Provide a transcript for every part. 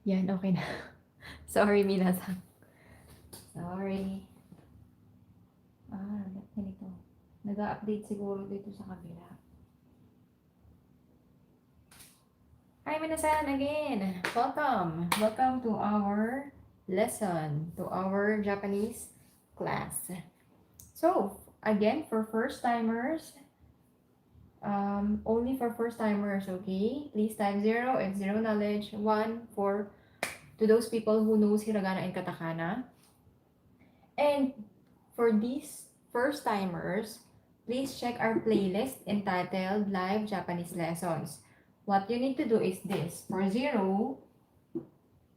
Yan, okay na. Sorry, minasan. Sorry. Ganito. Nag-update siguro dito sa kabila. Hi, minasan again. Welcome. Welcome to our lesson, to our Japanese class. So, again, for first-timers, only for first-timers, okay? Please type 0 if zero knowledge, 1 for to those people who knows hiragana and katakana. And for these first-timers, please check our playlist entitled Live Japanese Lessons. What you need to do is this. For 0,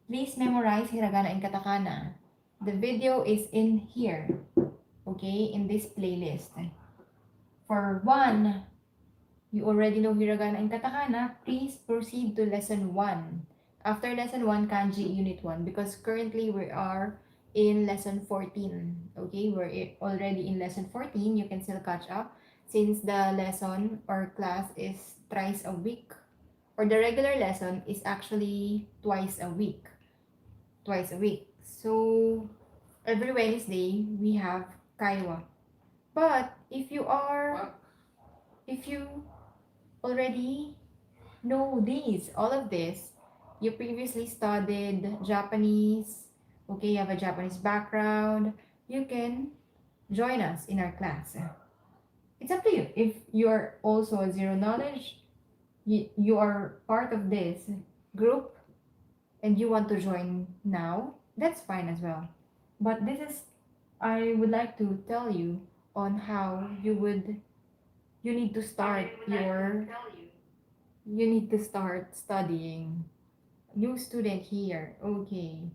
please memorize hiragana and katakana. The video is in here, okay, in this playlist. For 1, you already know hiragana and katakana, please proceed to lesson 1. After lesson 1, kanji unit 1, because currently we are in lesson 14. Okay, we're already in lesson 14. You can still catch up since the lesson or class is thrice a week, or the regular lesson is actually twice a week. So every Wednesday we have kaiwa. But if you already know all of this, you previously studied Japanese, okay, you have a Japanese background, you can join us in our class. It's up to you. If you're also a zero knowledge, you are part of this group and you want to join now, that's fine as well. But I would like to tell you on how you need to start studying. New student here. Okay.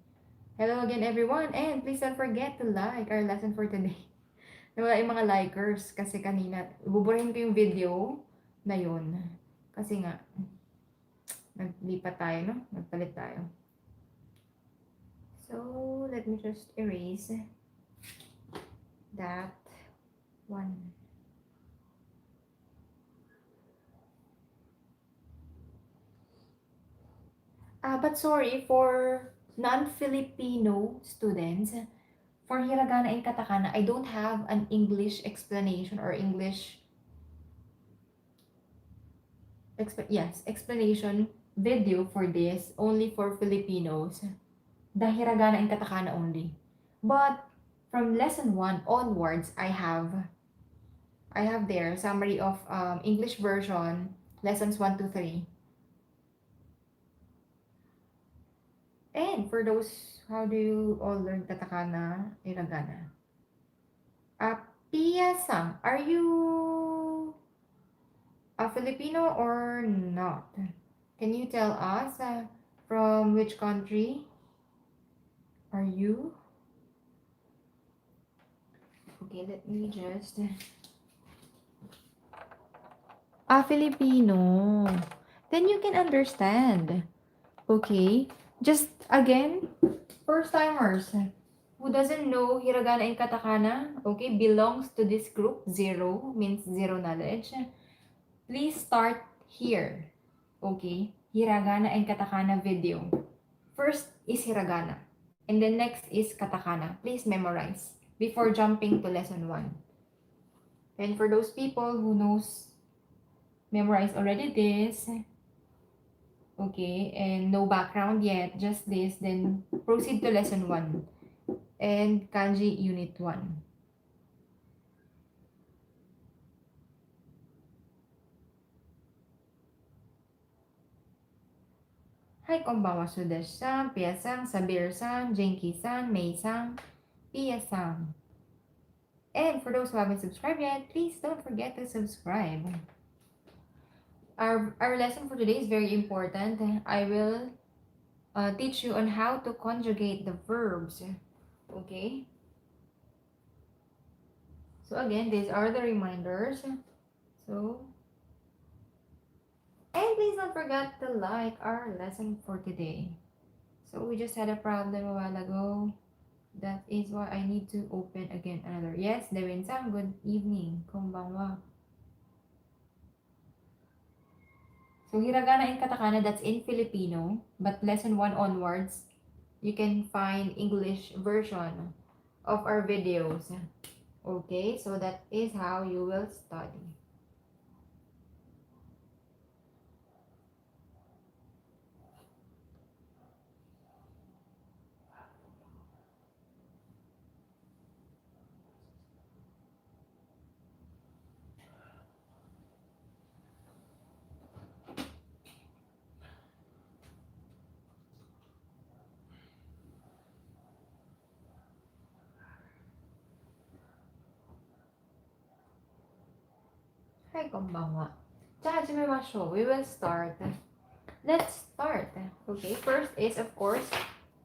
Hello again, everyone. And please don't forget to like our lesson for today. Nawala yung mga likers kasi kanina, buburahin ko yung video na yun. Kasi nga, naglipat tayo, no? Nagpalit tayo. So, let me just erase that one. But sorry, for non-Filipino students, for hiragana and katakana, I don't have an English explanation or explanation video for this, only for Filipinos. The hiragana and katakana only. But from lesson 1 onwards, I have there summary of English version, lessons 1 to 3. And for those, how do you all learn katakana, hiragana? Pia-san, are you a Filipino or not? Can you tell us from which country are you? Okay, let me just... Filipino. Then you can understand. Okay? Just, again, first-timers who doesn't know hiragana and katakana, okay, belongs to this group. 0 means zero knowledge. Please start here. Okay? Hiragana and katakana video. First is hiragana. And then next is katakana. Please memorize before jumping to lesson 1. And for those people who memorize already this, okay, and no background yet, just this, then proceed to lesson 1 and kanji unit 1. Hi, konbanwa, Sudesh-san, Pia-san, Sabir-san, Genki-san, Mei-san, Pia-san. And for those who haven't subscribed yet, please don't forget to subscribe. Our lesson for today is very important. I will teach you on how to conjugate the verbs. Okay? So again, these are the reminders. So, and please don't forget to like our lesson for today. So we just had a problem a while ago. That is why I need to open again another. Yes, Devin-san, good evening. Konbanwa. So, hiragana and katakana, that's in Filipino. But lesson 1 onwards, you can find English version of our videos. Okay, so that is how you will study. Hi, konbanwa. We will start. Let's start. Okay, first is, of course,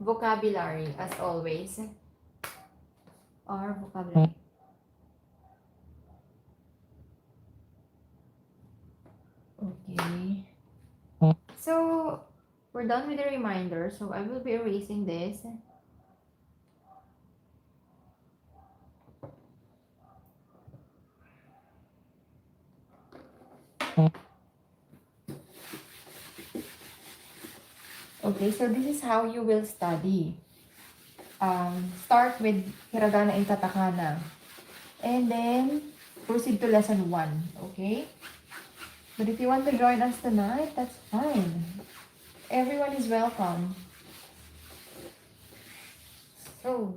vocabulary, as always. Our vocabulary. Okay. So, we're done with the reminder. So, I will be erasing this. Okay, so this is how you will study. Start with hiragana and katakana. And then, proceed to lesson 1. Okay? But if you want to join us tonight, that's fine. Everyone is welcome. So,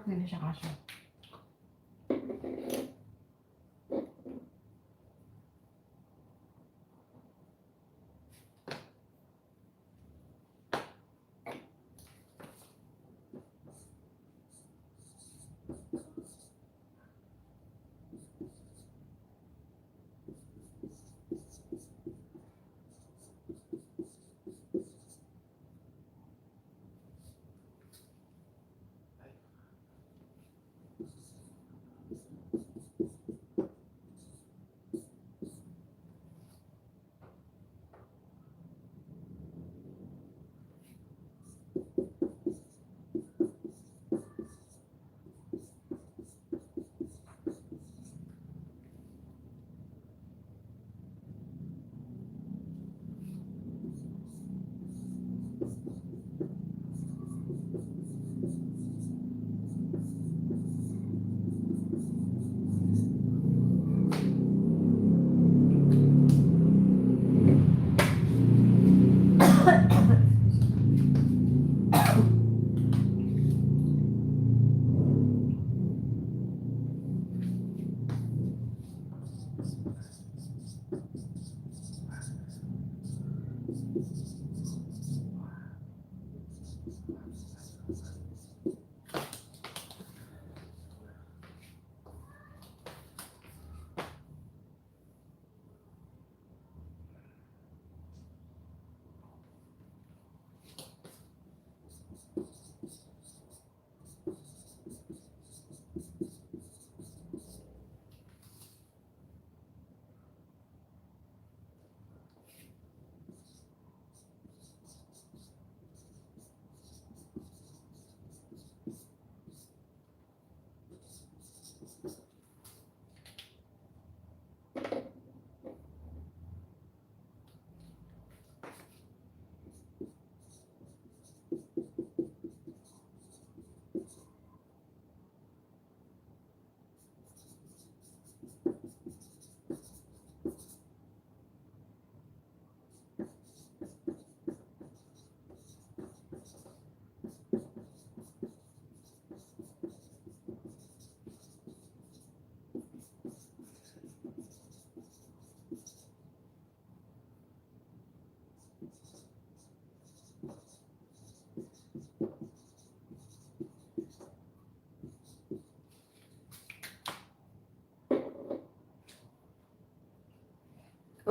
pwede na siya kasya.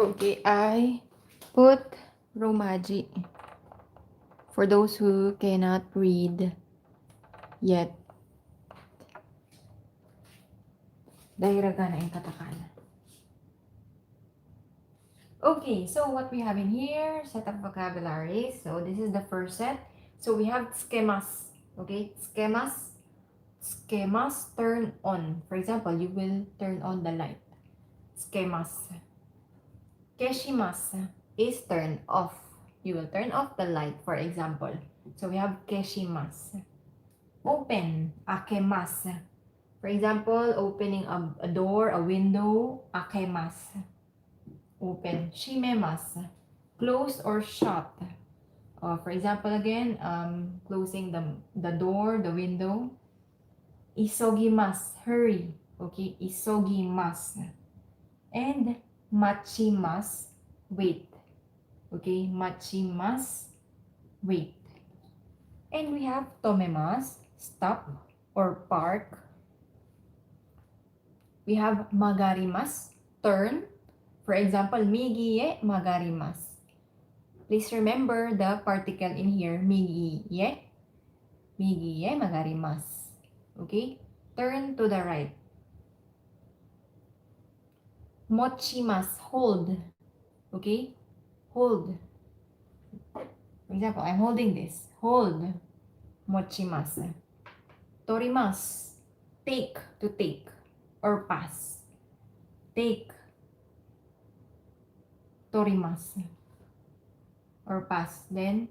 Okay, I put Romaji for those who cannot read yet. Dahil hiragana yung katakana. Okay, so what we have in here, set of vocabulary. So this is the first set. So we have schemas. Okay, schemas. Schemas turn on. For example, you will turn on the light. Schemas. Keshimas is turn off. You will turn off the light, for example. So we have keshimas. Open. Akemas. For example, opening a door, a window. Akemas. Open. Shimemas. Close or shut. For example, again, closing the door, the window. Isogimas. Hurry. Okay, isogimas. And machimas. Wait. Okay, machimas. Wait. And we have tomemas. Stop or park. We have magarimas. Turn. For example, migie magarimas. Please remember the particle in here, migie. Migie magarimas. Okay? Turn to the right. Mochimas, hold. Okay? Hold. For example, I'm holding this. Hold. Mochimas. Torimas, take, to take, or pass. Take. Torimas. Or pass. Then,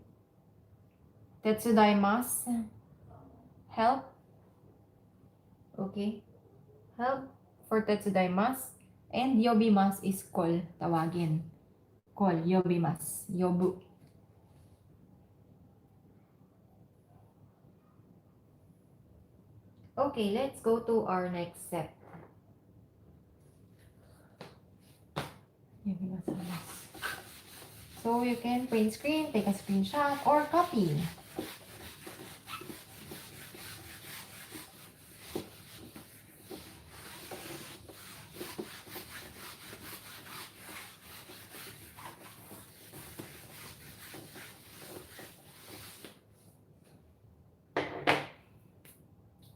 tetsudaimasu, help. Okay? Help for tetsudaimasu. And yobimasu is call, tawagin. Call, yobimasu, yobu. Okay, let's go to our next set. So you can print screen, take a screenshot, or copy.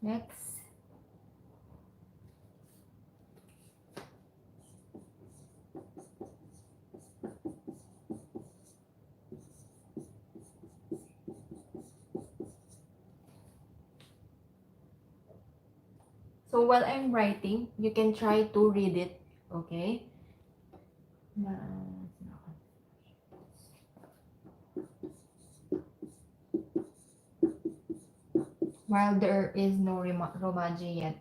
Next. So while I'm writing, you can try to read it, okay? While there is no romaji yet.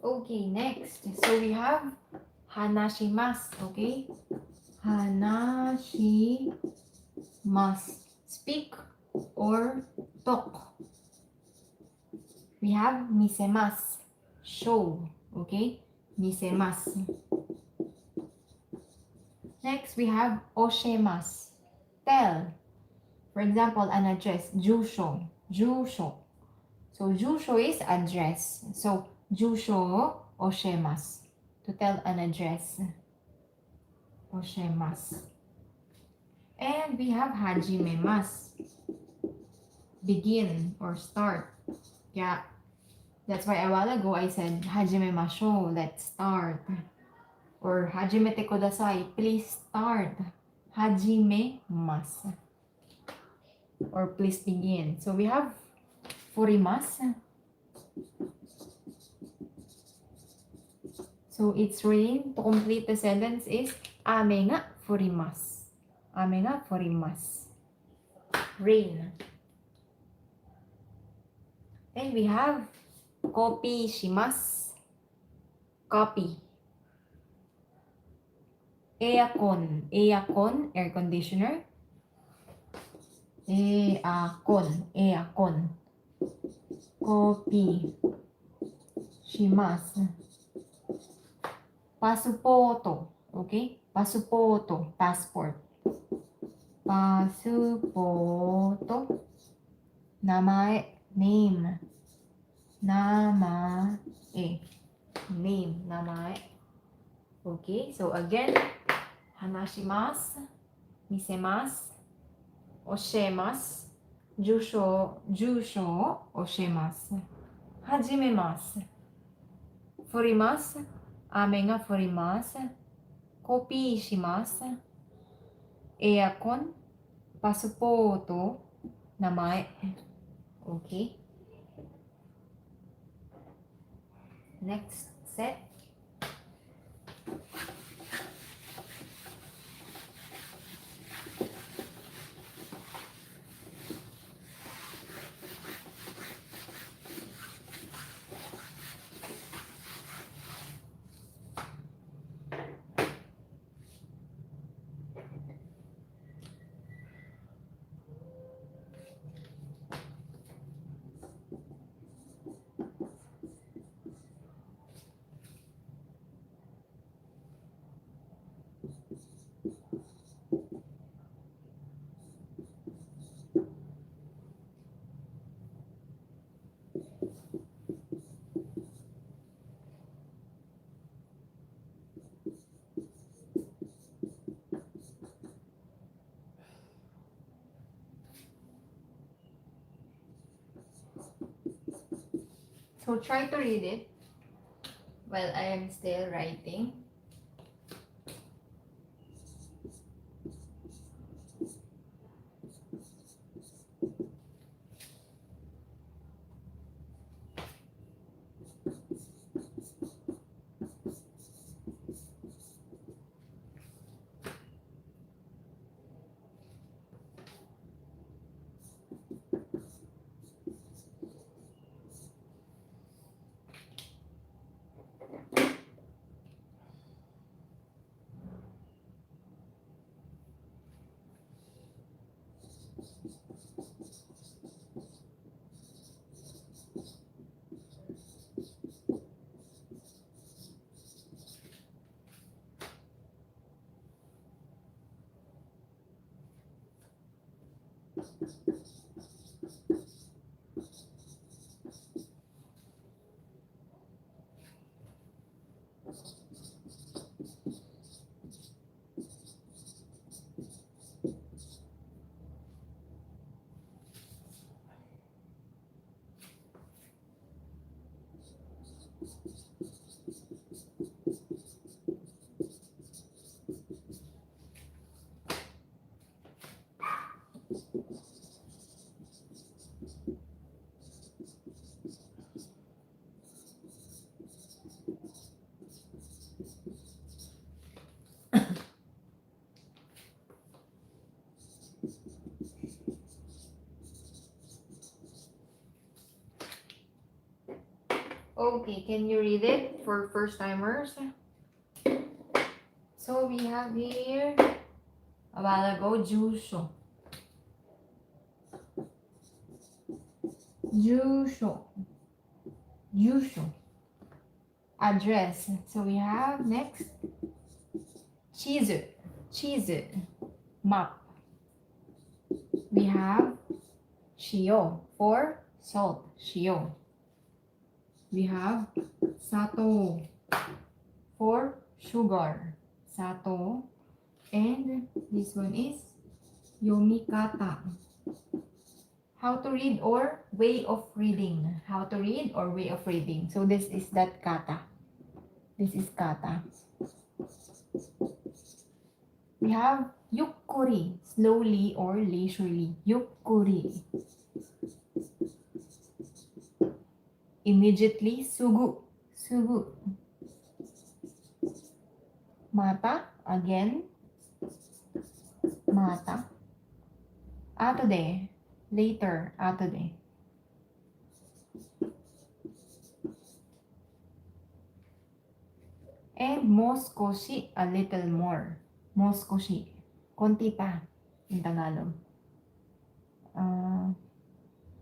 Okay, next. So we have hanashimasu, okay? Hanashimasu. Speak or talk. We have misemasu. Show, okay? Misemasu. Next, we have oshemasu. Tell. For example, an address. Jusho. Jusho. So, jusho is address. So, jusho oshemasu. To tell an address. Oshemasu. And we have hajimemasu. Begin or start. Yeah. That's why a while ago I said hajimemashou. Let's start. Or hajimete kudasai. Please start. Hajimemasu. Or please begin. So we have furimasu. So its reading to complete the sentence is ame ga furimasu. Ame ga furimasu. Rain. And we have copy shimasu. Copy. Aircon. Aircon, air conditioner. Aircon. Aircon. Copy shimasu. Pasupoto. Okay? Pasupoto. Passport. Pasupoto. Namae. Name. Namae. Name. Namae. Okay, so again, hanashimasu, misemasu, oshemasu, jusho oshemasu, hajimemasu, furimasu, ame ga furimasu, copy shimasu, aircon, pasupoto, namae. Okay. Next set. So try to read it while I am still writing. Okay, can you read it for first timers? So we have here a while ago, Jusho. Jusho. Jusho. Address. So we have next, Chizu. Chizu. Map. We have Shio for salt. Shio. We have Sato for sugar. Sato. And this one is Yomikata. How to read or way of reading. How to read or way of reading. So this is that kata. This is kata. We have yukkuri, slowly or leisurely. Yukkuri. Immediately, sugu. Sugu. Mata, again. Mata. Atode, later. Atode. And moskoshi, a little more. Moskoshi. Konti pa in Tagalog.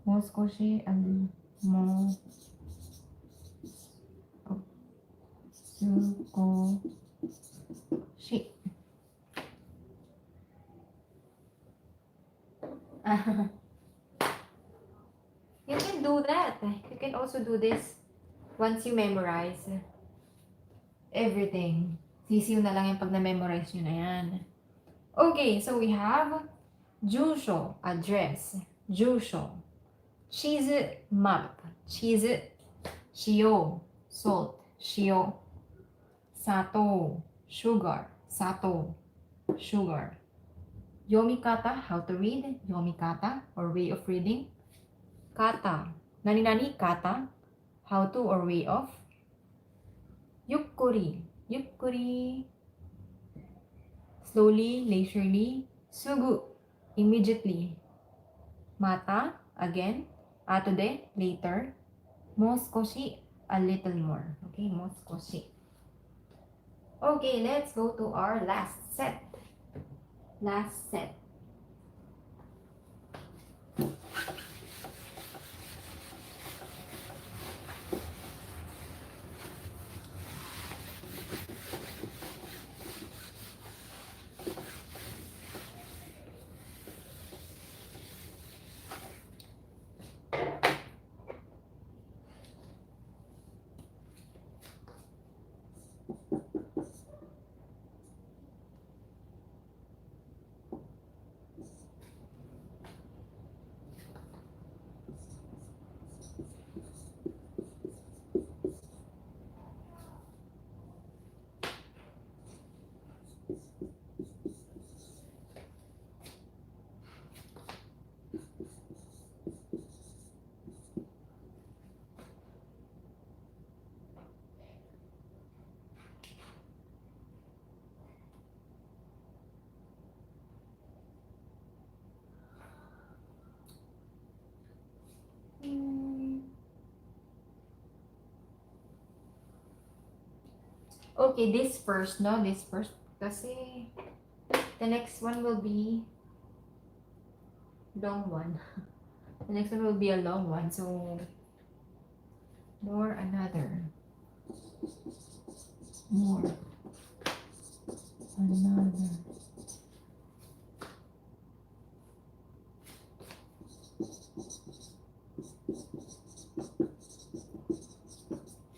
Moskoshi, Sukoshi. You can do that. You can also do this once you memorize everything. Sisiw na lang yung pag na-memorize nyo na yan. Okay, so we have Jusho, address. Jusho. Chizu, map. Chizu. Shio, salt. Shio. Sato, sugar. Sato, sugar. Yomikata, how to read. Yomikata, or way of reading. Kata. Nani-nani, kata. How to or way of. Yukkuri. Yukkuri. Slowly, leisurely. Sugu. Immediately. Mata, again. Atode, later. Moskoshi, a little more. Okay, moskoshi. Okay, let's go to our last set. Last set. Okay, this first, no? This first. Kasi the next one will be long one. The next one will be a long one. So, more another. More. Another.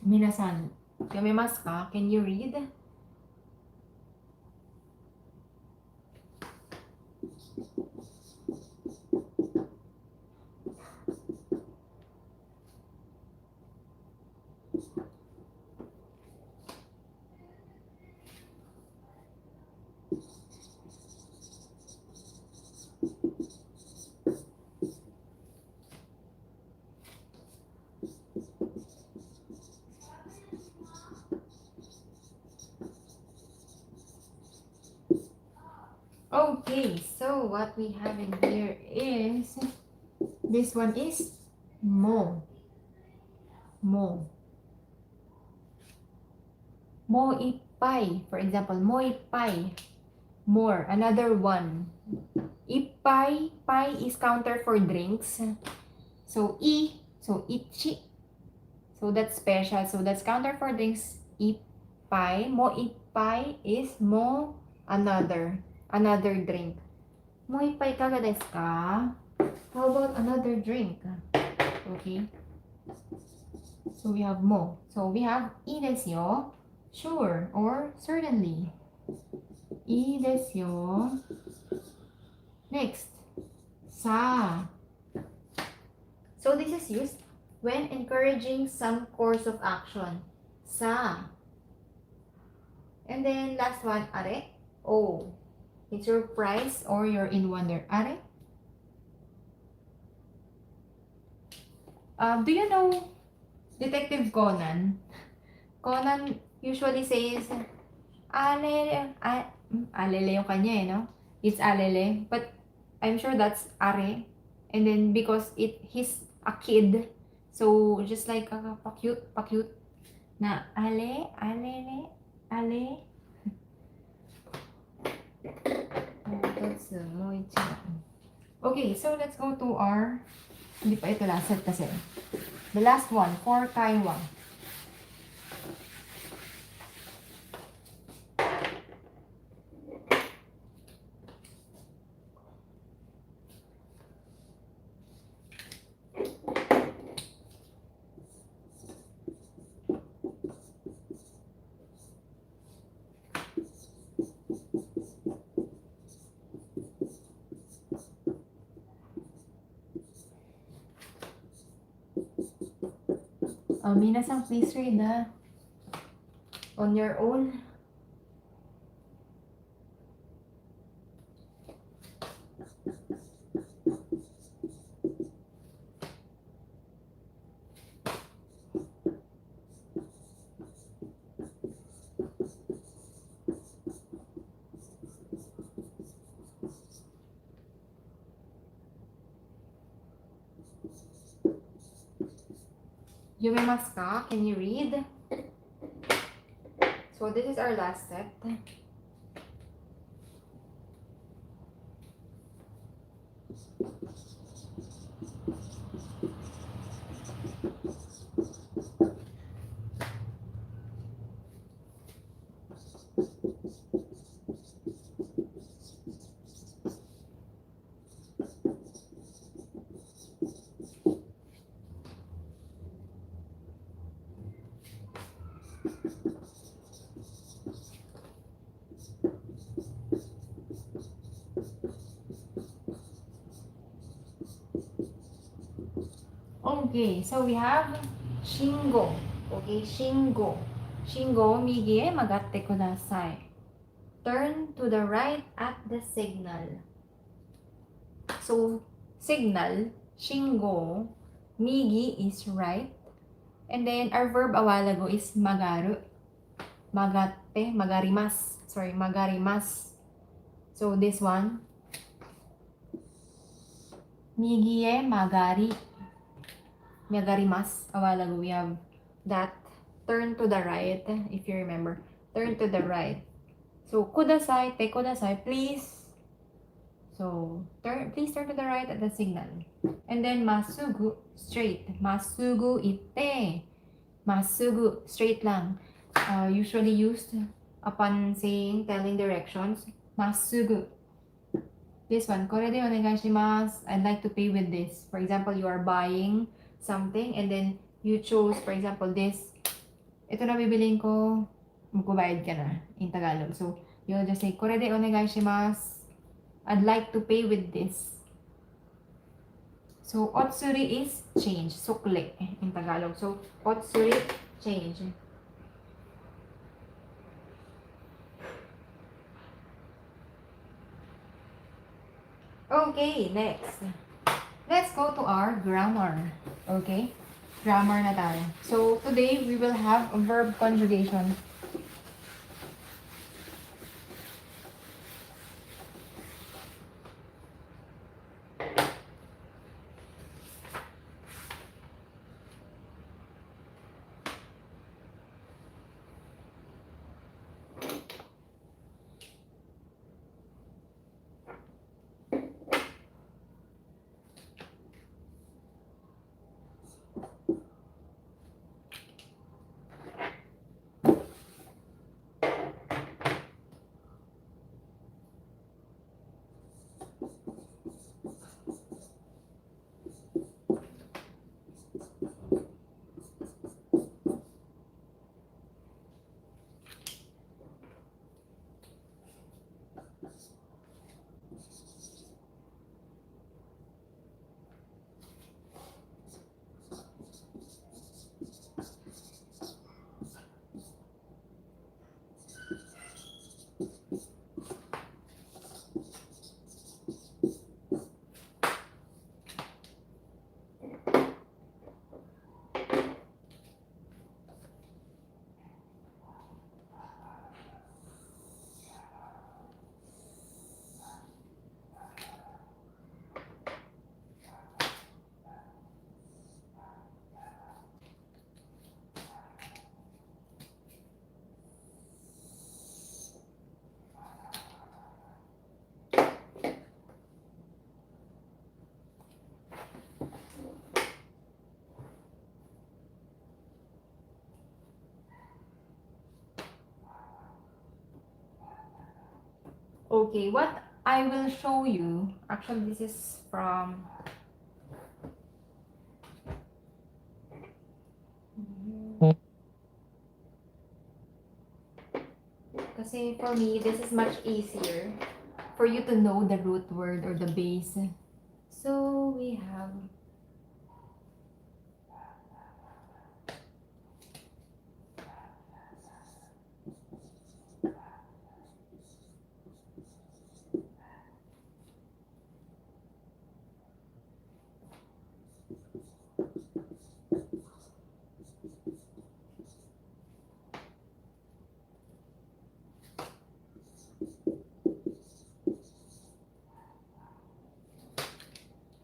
Minasan, yomemasu ka? Can you read? Okay, so what we have in here is, this one is mo. Mo. Mo ipay. For example, mo ipay. More. Another one. Ipay. Pay is counter for drinks. So, ichi. So, that's special. So, that's counter for drinks. Ipay. Mo ipay is mo another. Another drink. Mo ipay kaga desu ka? How about another drink? Okay. So, we have mo. So, we have i desu yo. Sure or certainly. I desu yo. Next. Sa. So, this is used when encouraging some course of action. Sa. And then, last one, are. Oh. It's your prize or you're in wonder. Are. Do you know Detective Conan? Conan usually says, alele, alele yung kanya eh, no? It's alele, but I'm sure that's are. And then because he's a kid, so just like pa-cute na ale, alele, ale. Oh, that's okay, so let's go to our, hindi pa ito last set kasi. The last one, for Taiwan. Minasan, please read on your own. Yumimasu ka? Can you read? So this is our last set. Okay, so we have Shingo. Okay, Shingo. Shingo, migie magatte kudasai. Turn to the right at the signal. So, signal, Shingo, migi is right. And then, our verb a while ago is magaru. Magatte, magarimas. Sorry, magarimas. So, this one, migie magari. Magarimas. A while ago, we have that. Turn to the right, if you remember. Turn to the right. So, kudasai, te kudasai, please. So, please turn to the right at the signal. And then, masugu, straight. Masugu ite. Masugu, straight lang. Usually used upon telling directions. Masugu. This one, kore de onegai shimasu. I'd like to pay with this. For example, you are buying something and then you chose, for example, this. Ito na bibilin ko, magbabayad ka na in Tagalog. So, you'll just say, kore de onegai shimasu. I'd like to pay with this. So, otsuri is change. Sukle in Tagalog. So, otsuri, change. Okay, next. Let's go to our grammar. Okay? Grammar na tayo. So, today we will have a verb conjugation. Okay, what I will show you, actually this is from kasi for me, this is much easier for you to know the root word or the base. So we have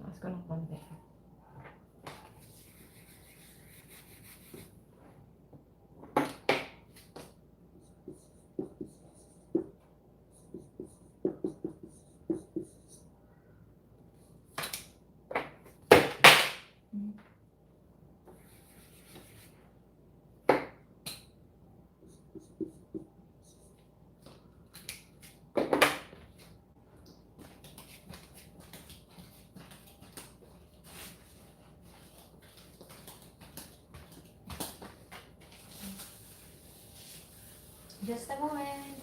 taas ko ng konti. Just a moment.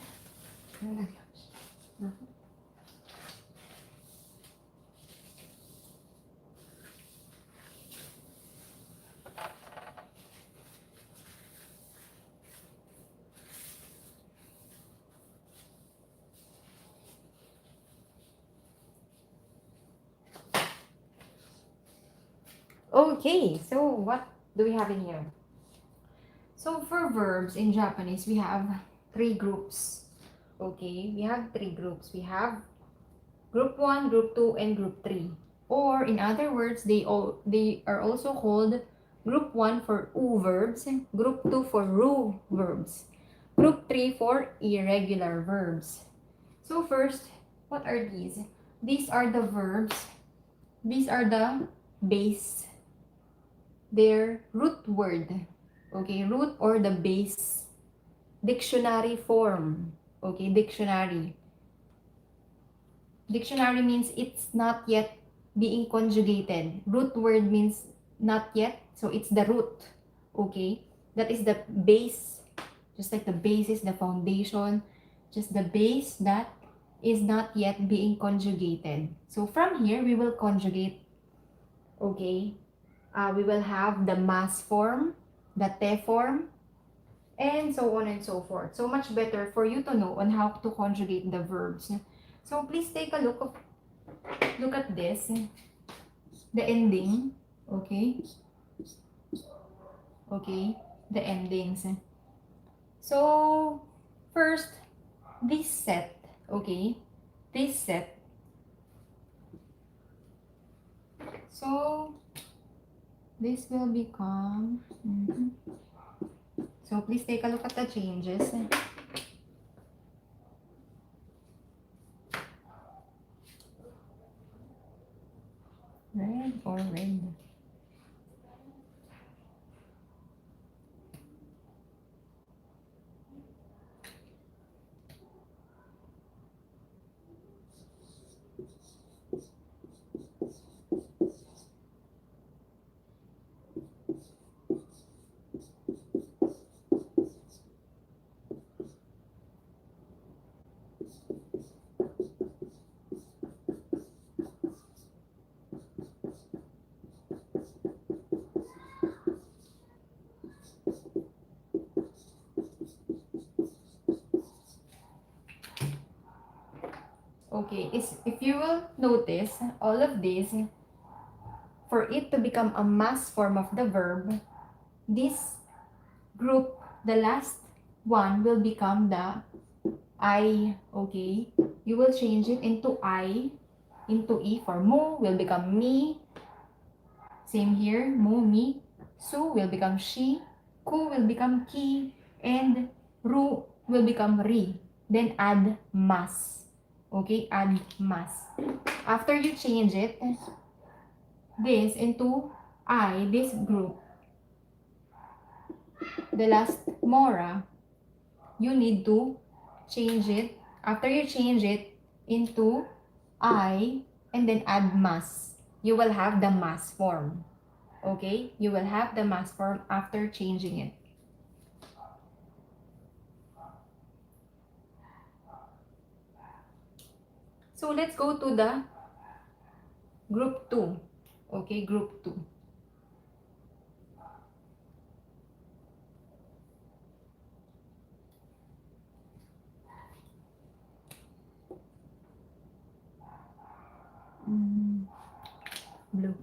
Okay, so what do we have in here? So for verbs in Japanese, we have 3 groups. Okay, we have 3 groups. We have group 1, group 2, and group 3. Or in other words, they are also called group 1 for U verbs, group 2 for RU verbs, group 3 for irregular verbs. So first, what are these? These are the verbs. These are the base. Their root word. Okay, root or the base. Dictionary form. Okay, dictionary. Dictionary means it's not yet being conjugated. Root word means not yet, so it's the root. Okay, that is the base. Just like the basis, the foundation, just the base that is not yet being conjugated. So from here, we will conjugate. Okay, we will have the mass form, the te form, and so on and so forth. So much better for you to know on how to conjugate the verbs. So please take a look at this, the ending, okay? Okay, the endings. So first, this set, okay? This set. So this will become, so please take a look at the changes. Red or red? Okay, if you will notice, all of this, for it to become a mass form of the verb, this group, the last one will become the I, okay? You will change it into I, into E for mo will become me. Same here, mo, me. Su will become she. Ku will become ki. And ru will become ri. Then add mas. Okay, add mas. After you change it, this into I, this group, the last mora, you need to change it After you change it into I and then add mas, you will have the mas form. Okay? You will have the mas form after changing it. So let's go to the group 2. Okay, group 2. Blue.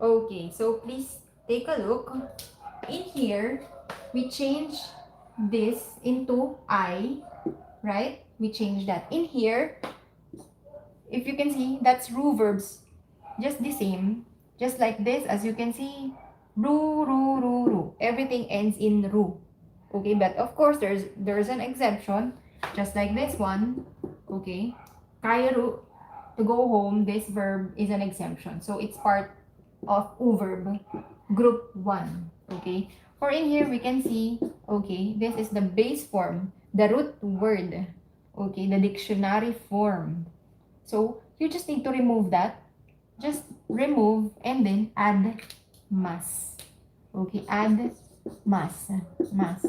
Okay, so please take a look. In here, we change this into I, right? We change that. In here, if you can see, that's ru verbs. Just the same. Just like this, as you can see, ru, ru, ru, ru. Everything ends in ru. Okay, but of course, there's an exception. Just like this one. Okay. Kaya ru, to go home, this verb is an exemption. So it's part of U verb, group 1. Okay. For in here, we can see, okay, this is the base form, the root word. Okay, the dictionary form. So you just need to remove that. Just remove and then add mas. Okay, add mas. Mas.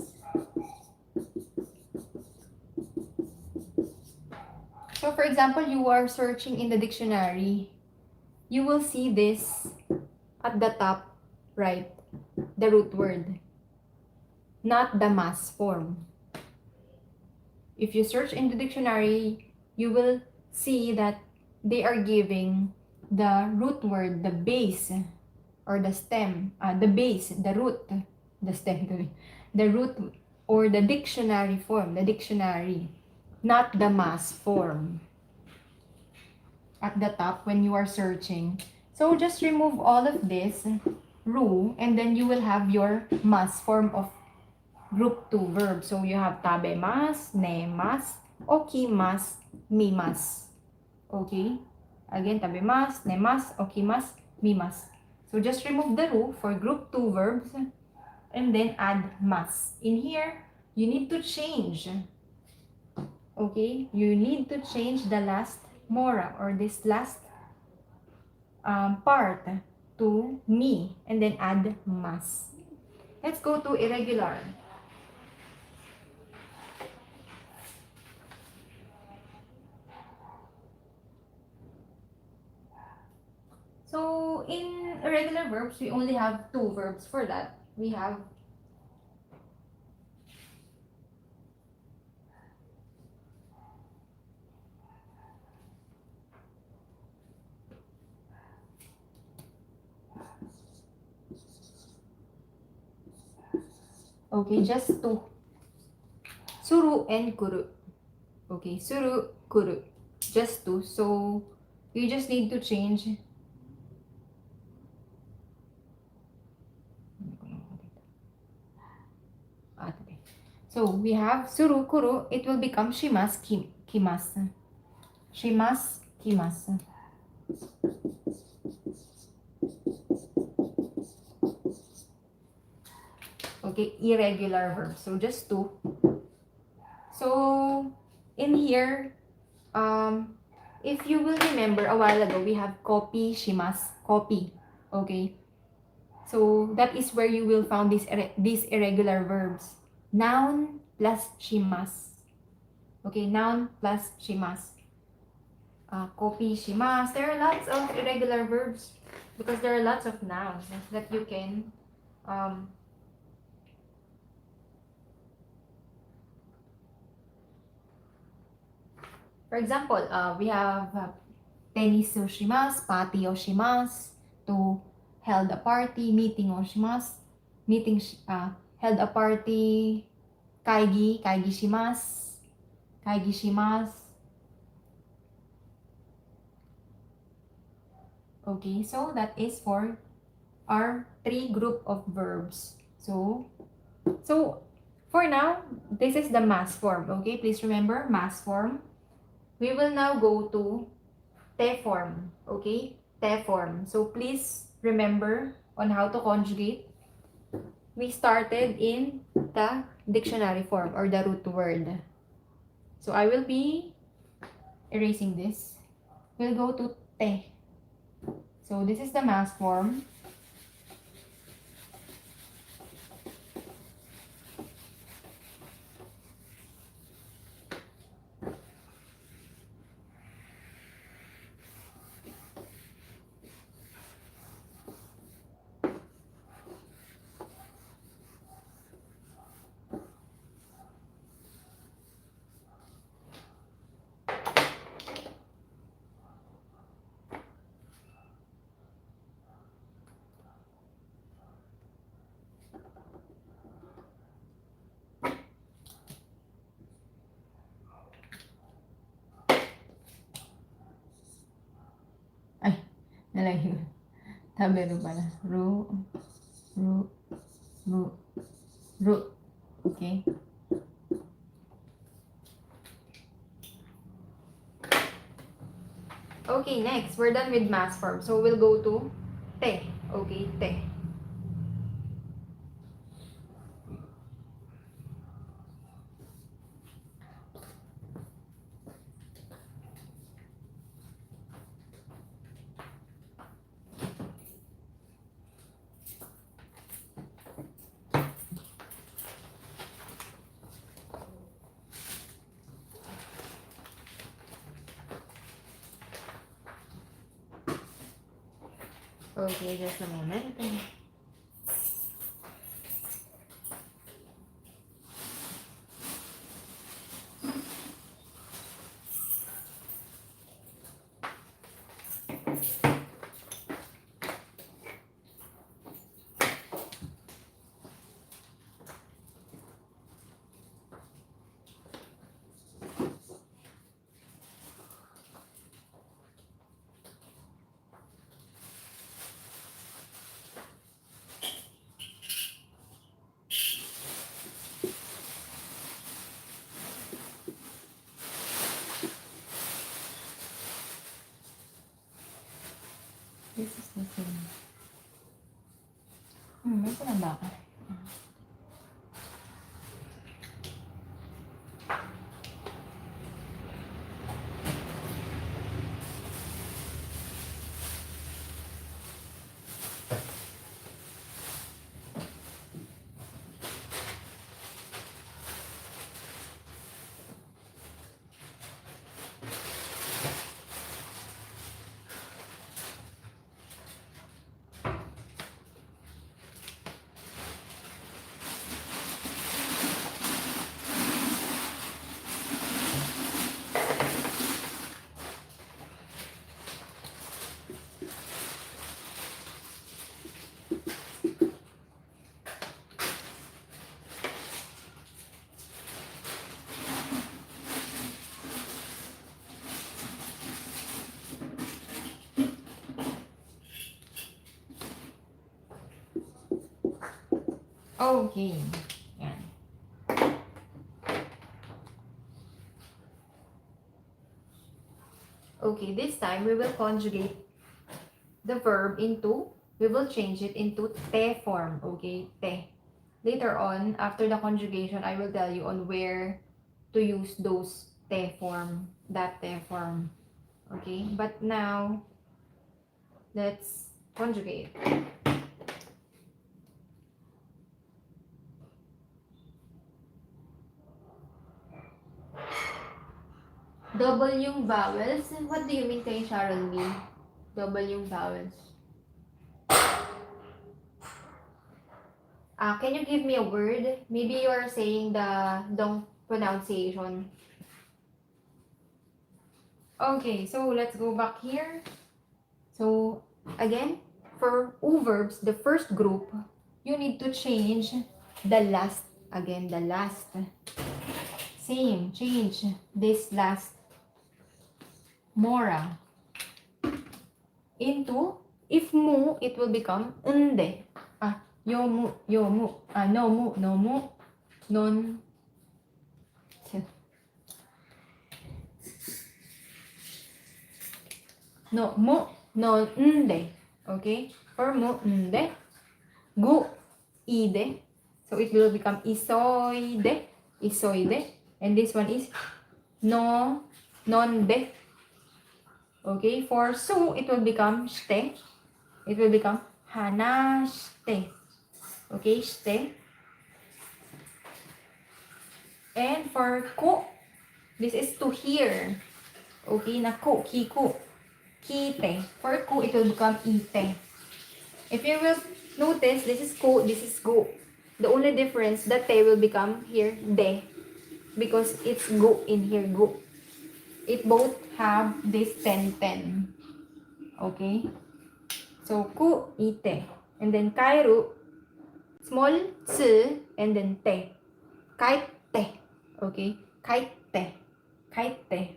So for example, you are searching in the dictionary. You will see this at the top right, the root word, not the mas form. If you search in the dictionary, you will see that they are giving the root word, the base, or the stem, the base, the root, the stem, the root, or the dictionary form, the dictionary, not the mas form at the top when you are searching. So just remove all of this, ru, and then you will have your mas form of group 2 verb. So you have tabemas, nemas, okimas, mimas. Okay? Again, tabemas, nemas, okimas, mimas. So just remove the ru for group 2 verbs and then add mas. In here, you need to change. Okay? You need to change the last mora or this last part to mi and then add mas. Let's go to irregular. So in irregular verbs, we only have 2 verbs for that. We have okay, just 2. Suru and kuru. Okay, suru, kuru. Just 2. So you just need to change. So we have suru, kuru. It will become shimas, kimas. Shimas, kimas. Okay, irregular verbs. So just 2. So in here, if you will remember a while ago, we have copy, shimas, copy. Okay. So that is where you will find these irregular verbs. Noun plus shimas. Okay, noun plus shimas. Copy, shimas. There are lots of irregular verbs because there are lots of nouns that you can for example, we have tennis o shimasu, party o shimasu, to held a party, meeting o shimasu, held a party, kaigi shimasu, Okay, so that is for our 3 group of verbs. So for now, this is the mass form. Okay, please remember mass form. We will now go to te form. Okay, te form. So please remember on how to conjugate. We started in the dictionary form or the root word. So I will be erasing this. We'll go to te. So this is the mass form. Ay, nalayo. Tabero pala. Ru, ru, ru, ru. Okay. Okay, next. We're done with mass form. So we'll go to te. Okay, te. Okay, just a moment. This is the same. May saan ba ako? Okay. Yan. Okay, this time we will conjugate the verb into, we will change it into te form. Okay, te. Later on, after the conjugation, I will tell you on where to use those te form, that te form. Okay, but now, let's conjugate. Double yung vowels. What do you mean kay Sharon B? Double yung vowels. Can you give me a word? Maybe you are saying the long pronunciation. Okay, so let's go back here. So, again, for U verbs, the first group, you need to change the last. Again, the last. Same, change this last. Mora. into, if mu, it will become nde. Yomu, yomu, nomu, nomu, non, no, mu, non, nde. Okay? For mu, nde. Gu, ide. So it will become isoide, isoide. And this one is no, nonde. Okay? For su, it will become shite. It will become hanashite. Okay? Shite. And for ku, this is to hear. Okay? Na ku, kiku. Kite. For ku, it will become ite. If you will notice, this is ku, this is gu. The only difference, the te will become here de. Because it's gu in here, gu. It both have this 10-10. Okay? So, ku, ite. And then, kairu, small tsu, and then te. Kaite. Okay? Kaite. Kaite.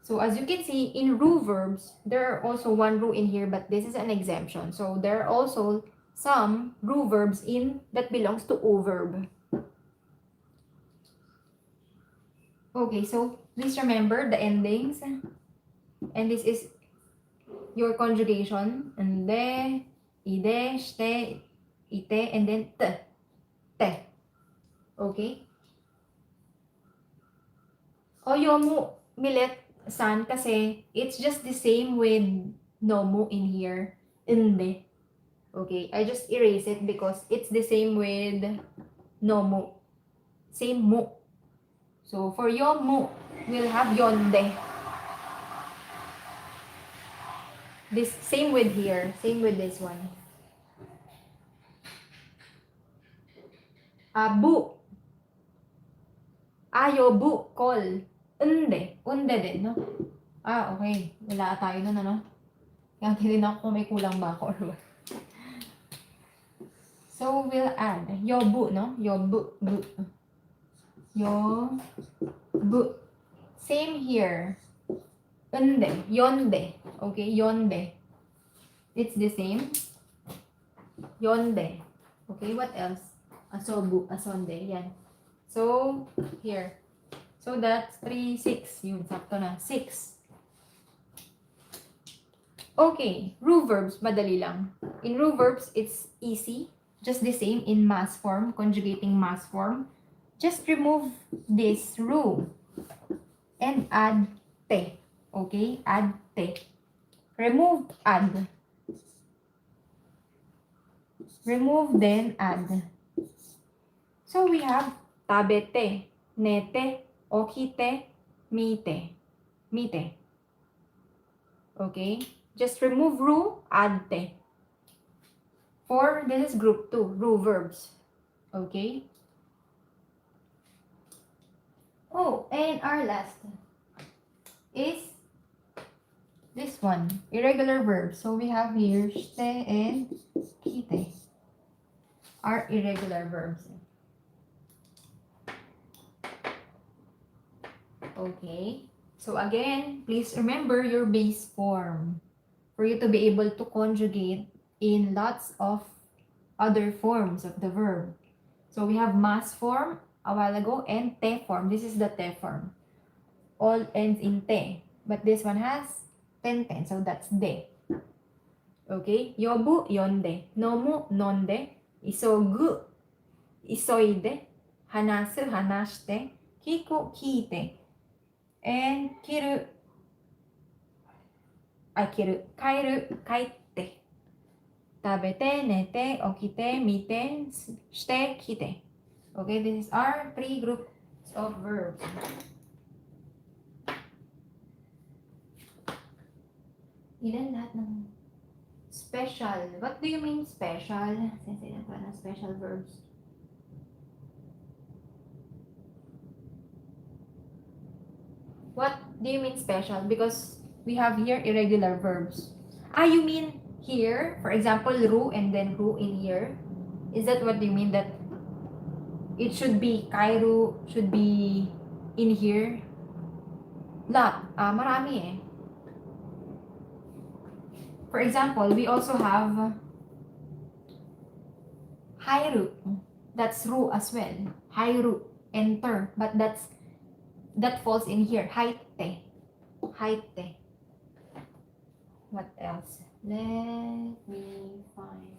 So, as you can see, in ru verbs, there are also one ru in here, but this is an exemption. So, there are also some ru verbs in that belongs to o verb. Okay, so please remember the endings. And this is your conjugation. Nde, ide, shite, ite, and then te. Te. Okay? Oyomu, milet, san, kasi it's just the same with nomu in here. Nde. Okay, I just erase it because it's the same with nomu. Same mu. So, for yomu, we'll have yonde. This, same with here. Same with this one. Bu. Ayobu, call. Unde din, no? Okay. Wala tayo nun, ano? Kaya hindi na ako kung may kulang ba ako or what. So, we'll add yobu, no? Yobu, bu. Yobu. Same here. Yonde. Okay, yonde. It's the same. Yonde. Okay, what else? Asobu, asonde, yan. So, here. So, that's 3, 6. Yun, sakto na. 6. Okay, ru verbs, madali lang. In ru verbs, it's easy. Just the same in mass form, conjugating mass form. Just remove this ru and add te. Okay, add te. Remove, add. Remove, then add. So, we have tabete, nete, okite, mite. Mite. Okay? Just remove ru, add te. For this is group 2, ru verbs. Okay? Oh, and our last is this one, irregular verbs. So we have here shite and kite are irregular verbs. Okay? So again, please remember your base form for you to be able to conjugate in lots of other forms of the verb. So we have mass form a while ago and te form. This is the te form. All ends in te. But this one has 10-10. So that's de. Okay? Yobu, yonde. Nomu, nonde. Isogu, isoide. Hanasu, hanashite. Kiku, kite. And kiru, kairu, kaite. Tabete, nete, okite, mite, shite, kite. Okay, this is our 3 groups of verbs. Ilan lahat ng special? What do you mean special? Sensei na pa ng special verbs. What do you mean special? Because we have here irregular verbs. You mean here, for example, ru and then ru in here? Is that what you mean? That it should be kairu, should be in here? Marami eh. For example, we also have hairu. That's ru as well. Hairu, enter. But that falls in here. Haite. Haite. What else? Let me find.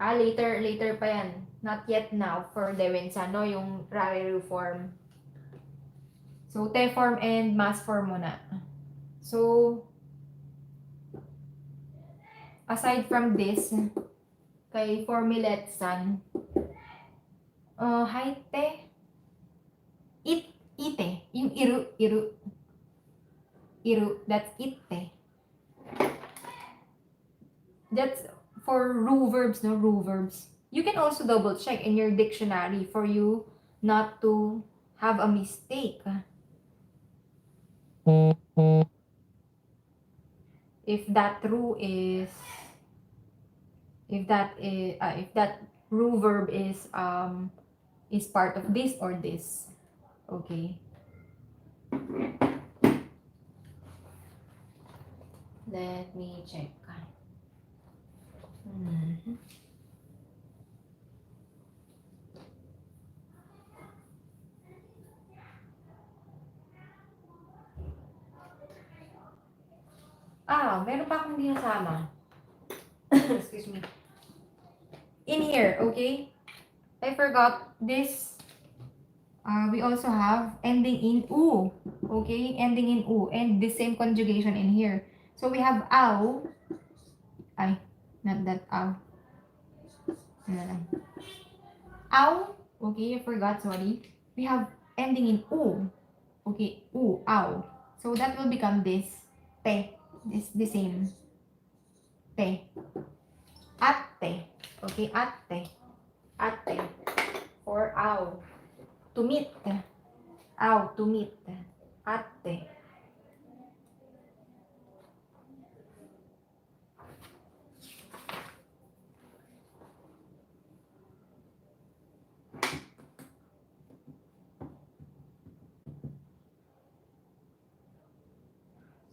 Later pa yan. Not yet now for Dewensa, no? Yung rareru form. So, te form and mas form muna. So, aside from this, kay formuletsan, haite, ite, yung iru, that's ite. That's for ru verbs, no? Ru verbs. You can also double check in your dictionary for you not to have a mistake. If that ru is, if that ru verb is part of this or this. Okay. Let me check. Meron pa akong hindi nasama. Excuse me. In here, okay? I forgot this. We also have ending in u. Okay? Ending in u. And the same conjugation in here. So we have aw. Ay, not that aw. Aw. Okay, I forgot, sorry. We have ending in u. Okay, u, aw. So that will become this. Te. This the same. Te. Atte. Okay, atte. Atte. For aw. To meet. Aw, to meet. Atte.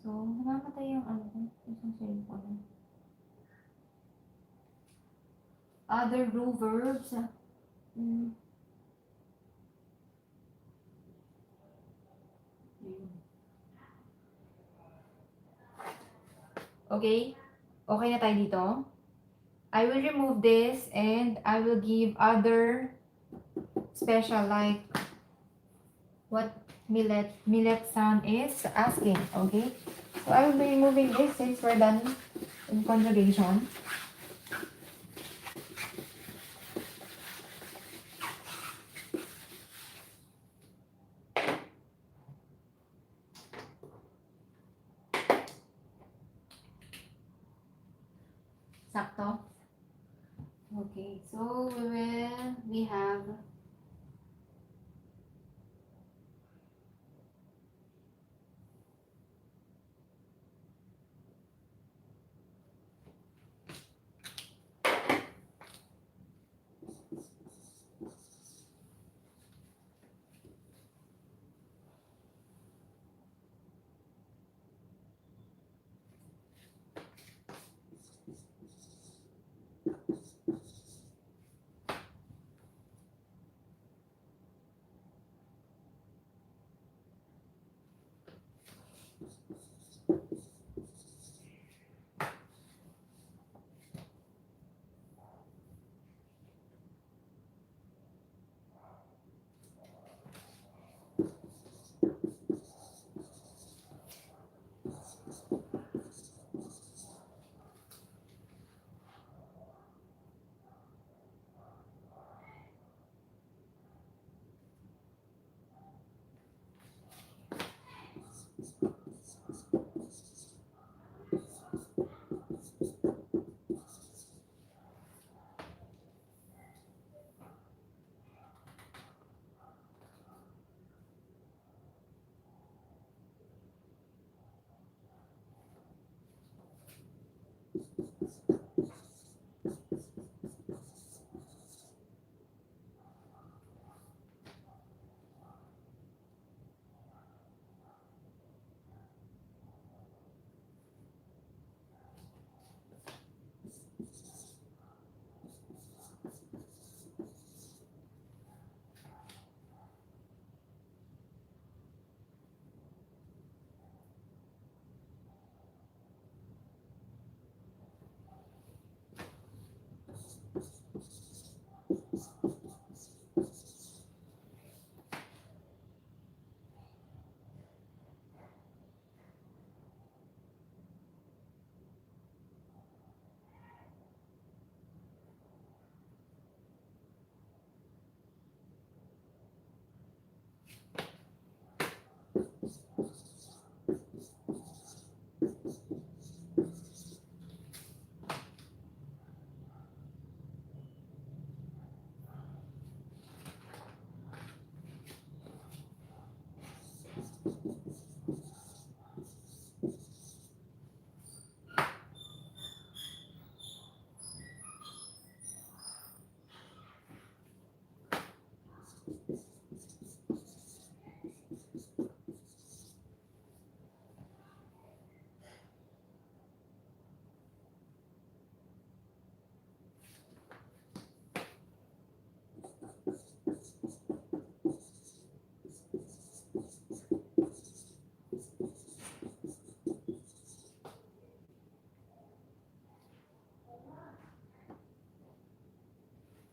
So, namamatay yung isang cellphone. Other ru verbs. Okay? Okay na tayo dito. I will remove this and I will give other special like what Millet-san is asking. Okay? So I will be removing this since we're done in conjugation. Sakto? Okay, so we have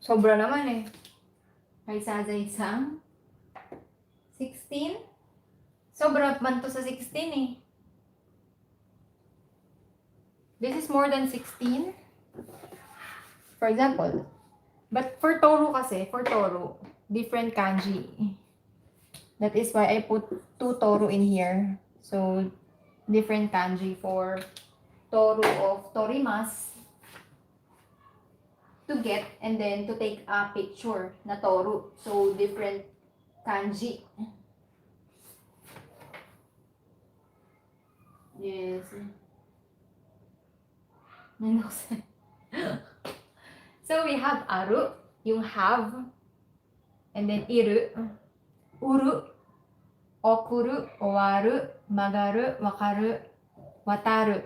Sobra naman eh. Kaysa sa isang 16. Sobra man to sa 16 eh. This is more than 16. For example. But for Toru kasi, different kanji. That is why I put 2 Toru in here. So, different kanji for Toru of Torimas to get and then to take a picture na Toru. So, different kanji. Yes. So, we have aru, yung have, and then iru, uru, okuru, owaru, magaru, wakaru, wataru,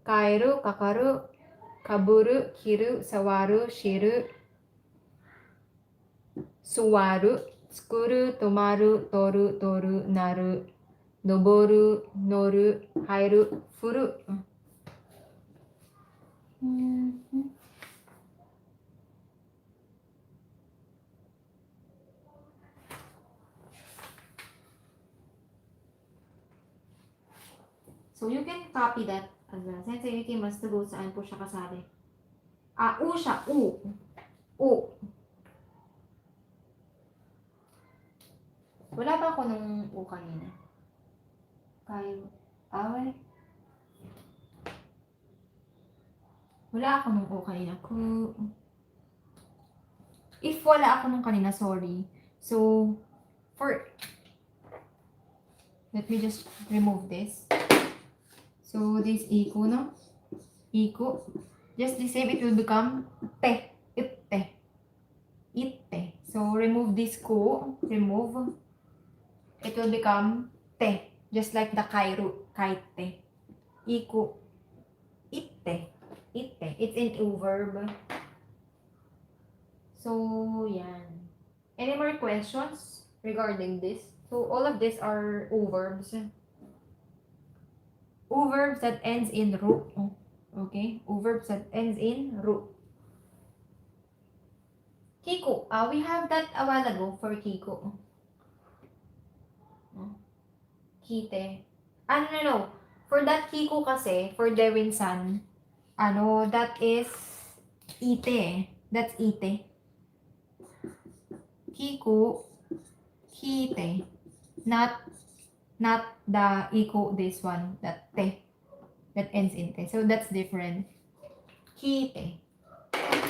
kairu, kakaru, kaburu, kiru, sawaru, shiru, suwaru, tsukuru, tomaru, toru, toru, naru, noboru, noru, hairu, furu. So, you can copy that as well. Sensei Miki must go saan po siya kasali. U siya. U. Wala ba ako nung U kanina? Away. Wala ako nung U kanina. If wala ako nung kanina, sorry. So, let me just remove this. So, this iku, no? Iku. Just the same, it will become te. Itte. Itte. So, remove this ku. Remove. It will become te. Just like the kairu. Kaite. Iku. Itte. Itte. It's in U verb. So, yan. Any more questions regarding this? So, all of these are U verbs. U verbs that ends in ru. Okay? U verbs that ends in ru. Kiku. We have that a while ago for kiku. Kite. No. For that kiku kasi, for Dewinsan, that is ite. That's ite. Kiku, kite. Not the iku, this one, that te, that ends in te. So that's different. Kite.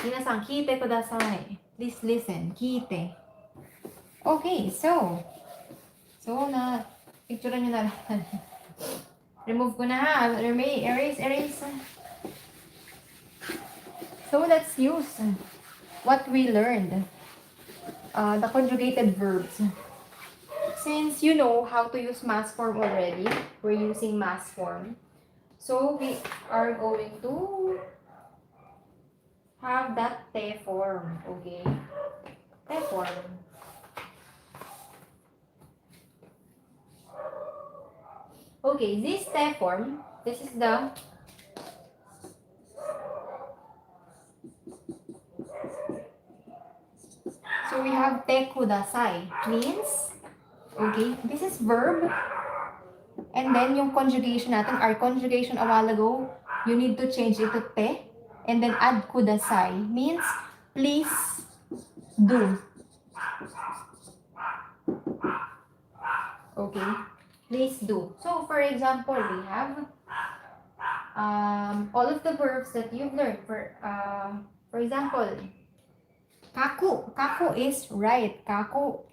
Minasan, kite kudasai. Please listen. Kite. Okay, so na, picture nyo na lang. Remove ko na ha. Erase. So let's use what we learned. The conjugated verbs. Since you know how to use mass form already, we're using mass form. So we are going to have that te form, okay? Te form. Okay, this te form, this is the so we have te kudasai, means okay, this is verb. And then yung conjugation natin, our conjugation a while ago, you need to change it to te. And then add kudasai, means please do. Okay, please do. So for example, we have all of the verbs that you've learned. For example, kaku. Kaku is right. Kaku.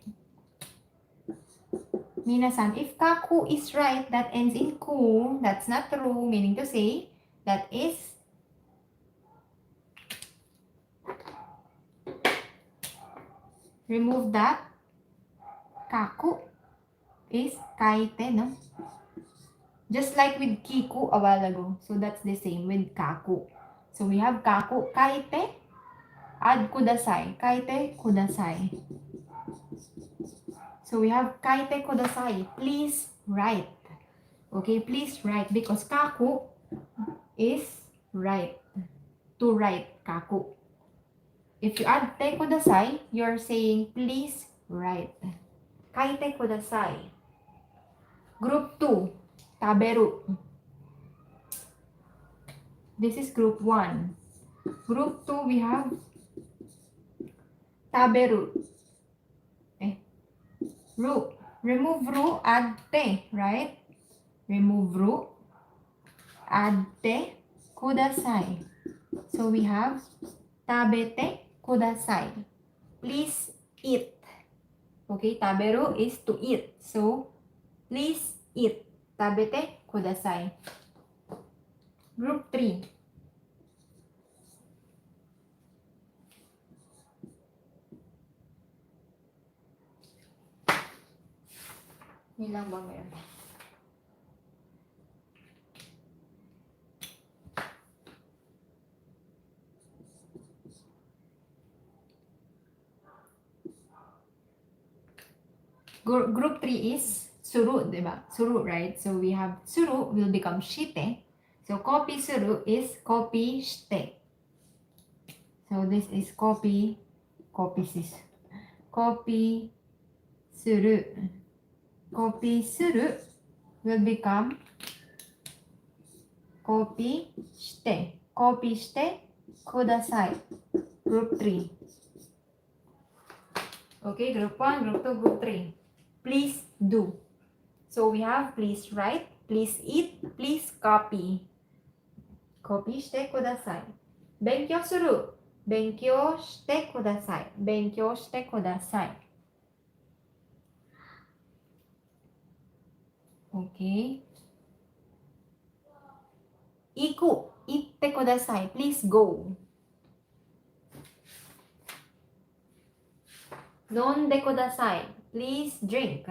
Minasan, if kaku is right, that ends in ku, that's not true, meaning to say, that is remove that. Kaku is kaite, no? Just like with kiku a while ago. So that's the same with kaku. So we have kaku, kaite, add kudasai. Kaite, kudasai. So we have kaite kudasai. Please write. Okay, please write because kaku is write. To write, kaku. if you add te kudasai, you're saying please write. Kaite kudasai. Group 2, taberu. This is group 1. Group 2, we have taberu. Ru. Remove ru, add te, right? Remove ru, add te, kudasai. So we have tabete kudasai. Please eat. Okay, taberu is to eat. So, please eat. Tabete kudasai. Group 3. Yun lang ba meron? Group 3 is suru, diba? Suru, right? So we have suru will become shite. So copy suru is copy shite. So this is copy sis. Copy suru. Copy suru will become copy shite. Copy shite kudasai. Group 3. Okay, group 1, group 2, group 3. Please do. So we have please write, please eat, please copy. Copy shite kudasai. Benkyou suru. Benkyou shite kudasai. Benkyou shite kudasai. Okay. Iku. Itte kudasai. Please go. Nonde kudasai. Please drink.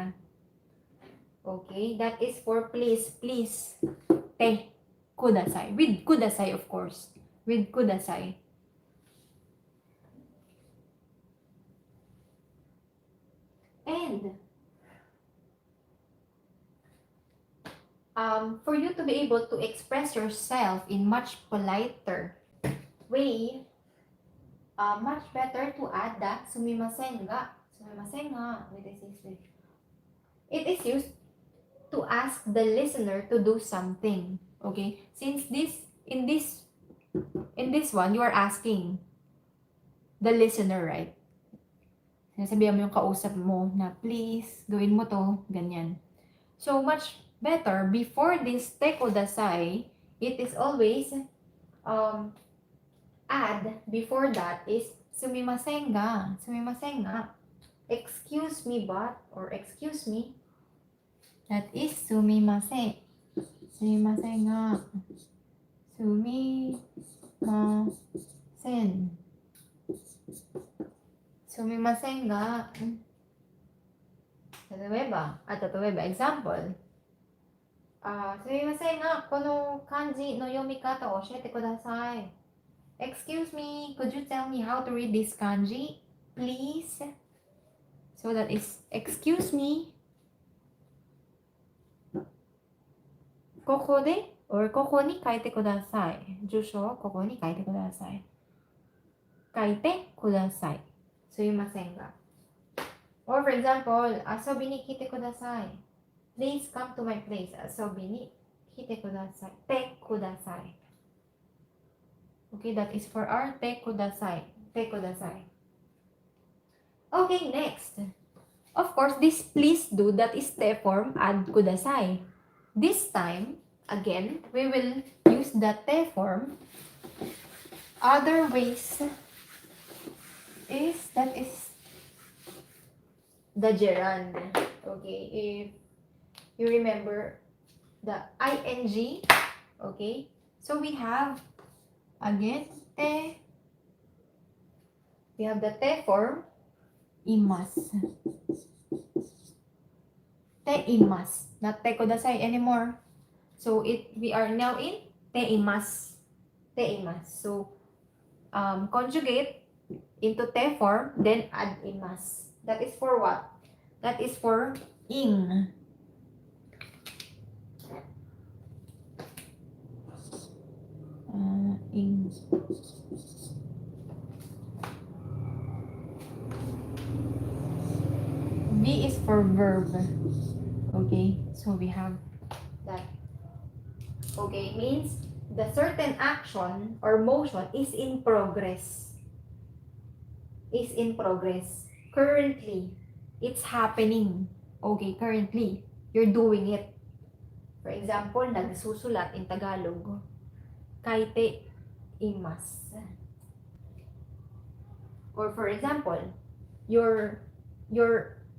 Okay, that is for please. Please. Te kudasai. With kudasai, of course. With kudasai. And for you to be able to express yourself in much politer way, much better to add the sumimasen ga. Sumimasen ga. It is used to ask the listener to do something. Okay? Since in this one, you are asking the listener, right? Sinasabihan mo yung kausap mo na please, gawin mo to, ganyan. So much better, before this te kudasai, it is always add before that is sumimasen ga. Sumimasen ga. Excuse me but, or excuse me. That is sumimasen. Sumimasen ga. Sumimasen. Sumimasen ga. Tatoeba. Example. すみませんが、この漢字の読み方を教えてください。Excuse me, could you tell me how to read this kanji, please? So that is, excuse me. ここで、or ここに書いてください。住所をここに書いてください。書いてください。すみませんが。Or for example, 遊びに来てください。Please come to my place. 遊びに来てください。てください。Okay, that is for our てください。てください。Okay, next. Of course, this please do, that is te form, add kudasai. This time, again, we will use the te form. Other ways is, that is the gerund. Okay, if you remember the ing, okay, so we have again te, we have the te form imasu. Te imasu, not te kudasai anymore. So we are now in te imasu. Te imasu. So conjugate into te form, then add imasu. That is for what? That is for ing. Ing. for verb. Okay, so we have that. Okay, means the certain action or motion is in progress. Is in progress. Currently, it's happening. Okay, currently, you're doing it. For example, nagsusulat in Tagalog. Kaite imas. Or for example, you're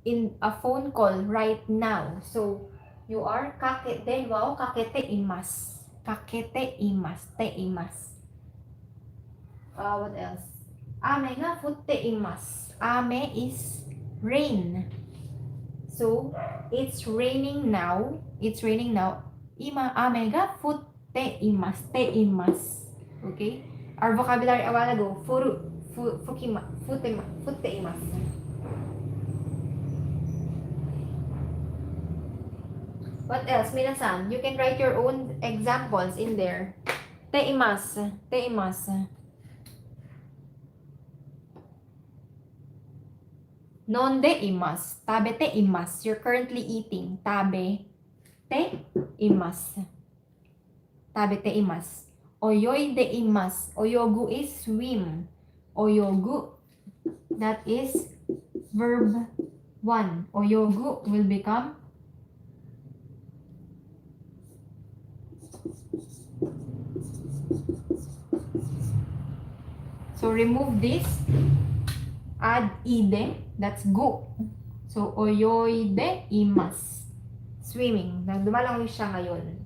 in a phone call right now. So, you are kakete wow kakete imas. Kakete imas. Te imas. What else? Ame nga futte imas. Ame is rain. So, it's raining now. It's raining now. Ima ame ga futte imas. Te imas. Okay? Our vocabulary a while ago, futte imas. What else, minasan? You can write your own examples in there. Te imas. Te imas. Nonde imas. Tabe te imas. You're currently eating. Tabe te imas. Tabe te imas. Oyoi de imas. Oyogu is swim. Oyogu. That is verb 1. Oyogu will become so remove this. Add ide. That's go. So, oyoi de imas. Swimming. Dumalang siya ngayon.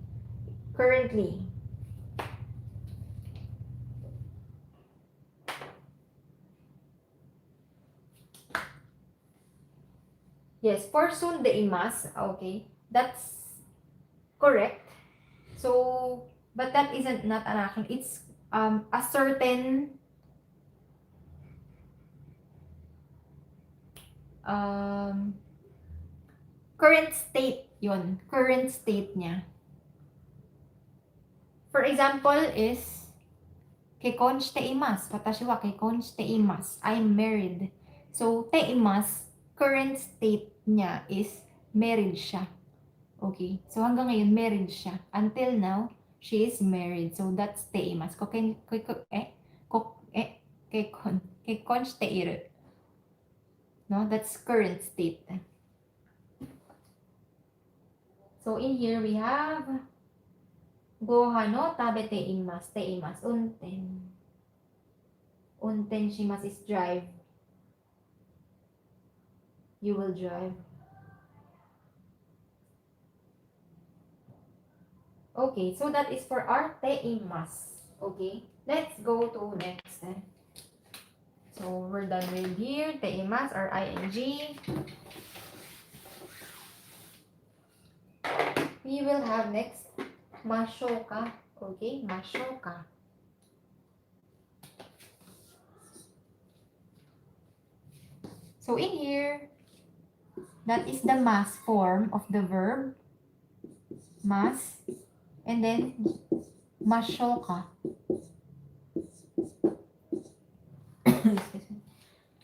Currently. Yes, for soon de imas. Okay. That's correct. So, but that isn't not an action. It's a certain current state yun. Current state niya. For example is kekonch te imas. Watashi wa kekonch te imas. I'm married. So, te imas, current state niya is married siya. Okay. So, hanggang ngayon, married siya. Until now, she is married. So, that's te imas. Kekonch te iru. No, that's current state. So, in here, we have Goha no tabete imas, te imas, unten. Unten shimasu is drive. You will drive. Okay, so that is for our te imas. Okay, let's go to next. So, we're done with here. Te imas or ing. We will have next mashoka. Okay, mashoka. So, in here, that is the mas form of the verb. Mas. And then, mashoka.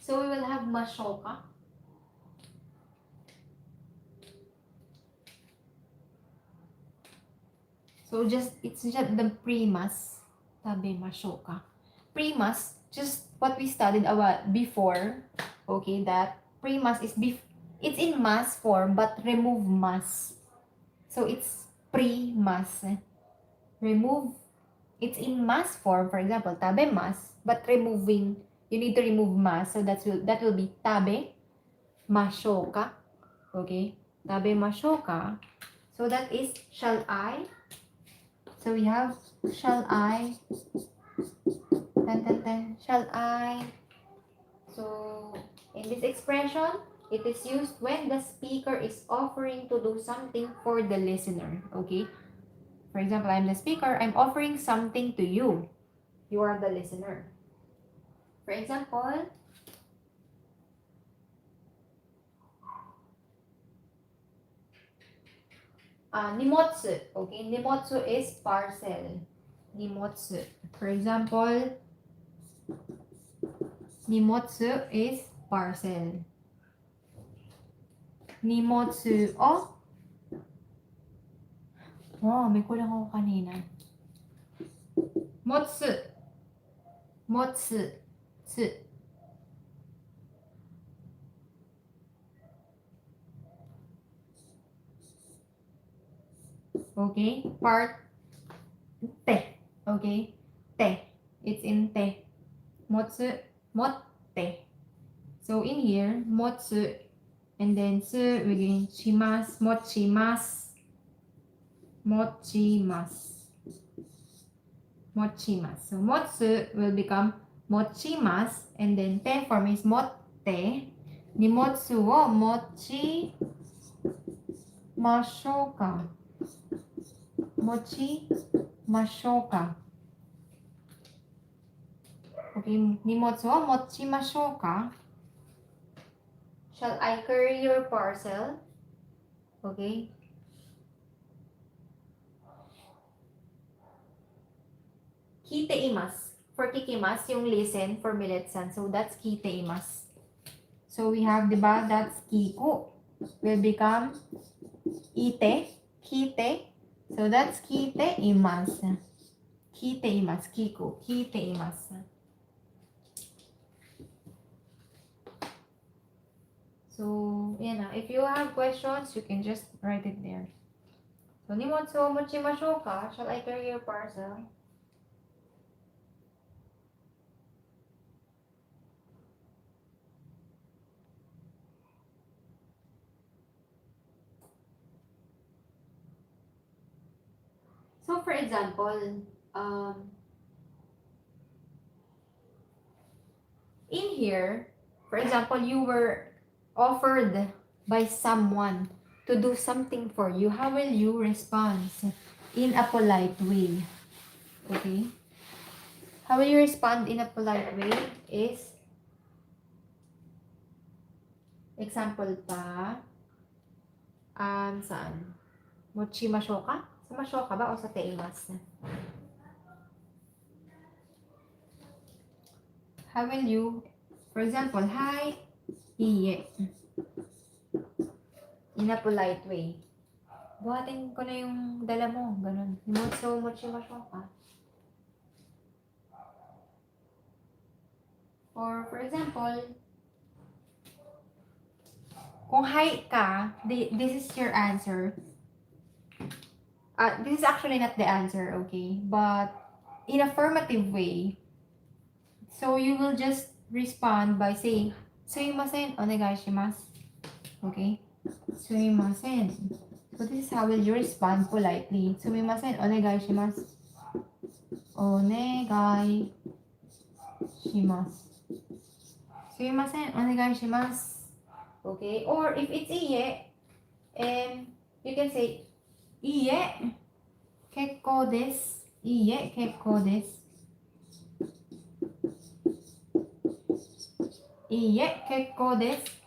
So, we will have mashoka. So, it's just the pre-mas. Tabi mashoka. Pre-mas, just what we studied a while before. Okay, that pre-mas is it's in mas form, but remove mas. So, it's pre-mas. Remove. It's in mas form, for example, tabe mas, but removing, you need to remove mas. So, that will be tabe mashoka. Okay, tabe mashoka. So, that is shall I. So, we have shall I. Shall I. So, in this expression, it is used when the speaker is offering to do something for the listener. Okay? For example, I'm the speaker. I'm offering something to you. You are the listener. For example, nimotsu. Okay? Nimotsu is parcel. Nimotsu. For example, nimotsu is parcel. Nimotsu o. Oh, may kulang ako kanina. Motsu. Motsu. Tsu. Okay? Part te. Okay? Te. It's in te. Motsu. Motte. So in here, motsu. And then tsu, we're getting shimasu. Mochimasu. Mochimasu. Mochimasu. So motsu will become mochimasu. And then te form is motte. Nimotsu wo mochi mashouka. Mochi mashouka. Okay, nimotsu wo mochi mashouka. Shall I carry your parcel? Okay. Kiteimasu. For kikimasu, yung listen for millet-san. So that's kiteimasu. So we have, diba, that's kiku. Will become ite. Kite. So that's kiteimasu. Kiteimasu. Kiku. Kiteimasu. So, yan na. If you have questions, you can just write it there. So, nimotsu o mochimashou ka? Shall I carry your parcel? So, for example, in here, for example, you were offered by someone to do something for you. How will you respond? In a polite way. Okay? How will you respond in a polite way is, example pa, saan? Mochimashou ka? Sa mashou ka ba o sa teimasu? How will you, for example, hi, iye. In a polite way. Buhatin ko na yung dala mo. Ganun. Nimotsu mochimashou ka. Or, for example, kung hi ka, this is your answer. This is actually not the answer, okay? But, in affirmative way, so you will just respond by saying, sumimasen, onegaishimasu. Okay? Sumimasen. So this is how will you respond politely. Sumimasen, onegaishimasu. Onegaishimasu. Sumimasen, onegaishimasu. Okay? Or if it's iye, you can say, iye, kekkou desu. Iye, kekkou desu. Iye, kekkou desu.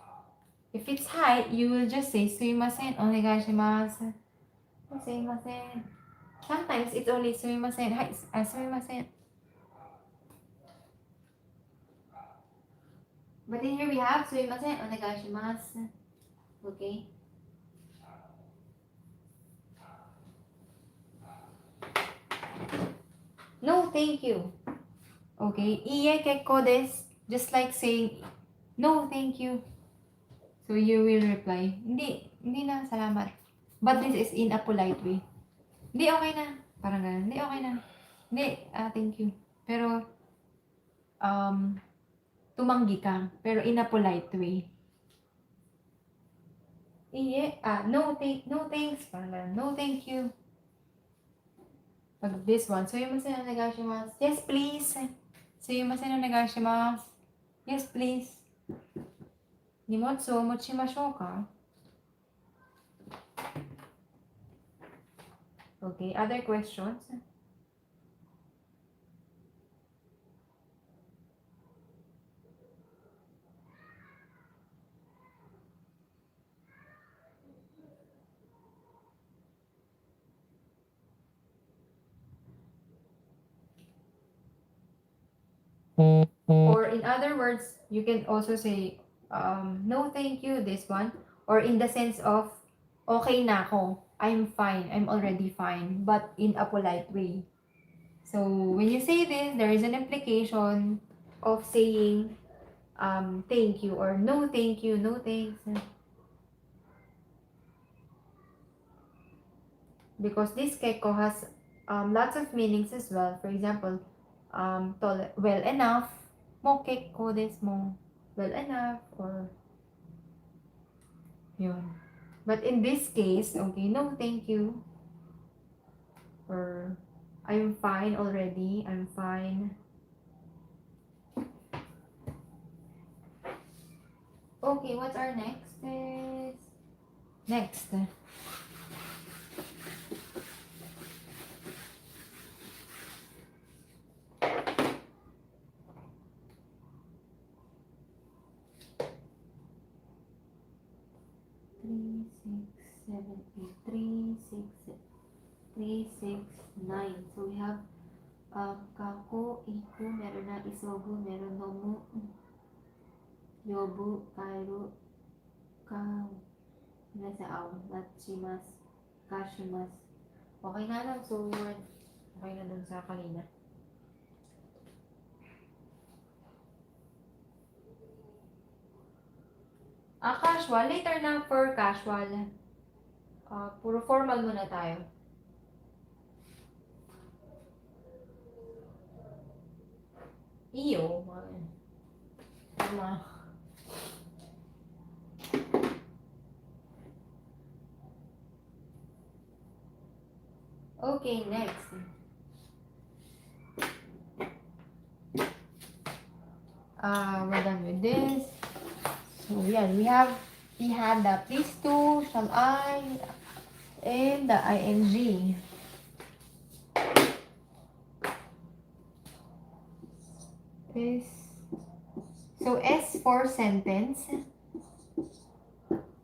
If it's hi, you will just say, sumimasen, onegaishimasu. Sumimasen. Sometimes it's only sumimasen. Hi, sumimasen. But in here we have sumimasen, onegaishimasu. Okay? No, thank you. Okay? Iye, kekkou desu. Just like saying, no, thank you. So you will reply, hindi na, salamat. But this is in a polite way. Hindi, okay na. Parang ganun. Hindi, okay na. Hindi, thank you. Pero, tumanggi ka. Pero in a polite way. Iye, no thanks. Parang ganun. No, thank you. Pag this one, sumimasen onegaishimasu. Yes, please. Sumimasen onegaishimasu. Yes, please. Nimotsu o mochimashou ka? Okay, other questions? Or in other words, you can also say, no thank you, this one. Or in the sense of, okay na ako. I'm fine. I'm already fine. But in a polite way. So, when you say this, there is an implication of saying thank you or no thank you, no thanks. Because this keko has lots of meanings as well. For example, well enough, mo keko desu mo, well enough, or yun. But in this case, okay, no thank you, or I'm fine already, I'm fine. Okay, what's our next? Next. Three, six, seven, eight. 3, 6, 3, 6, 9. So we have kako, iku, meron na isobu, meron nomu, yobu, kairu, ka, nasa aw, nachimas, kashimas. Okay na lang. So, okay na dun sa kanina. Casual. Later na for casual. Puro formal muna tayo. Iyo. Tama. Okay, next. We're done with this. So yeah, we had the please to, shall I, and the ing. So S for sentence,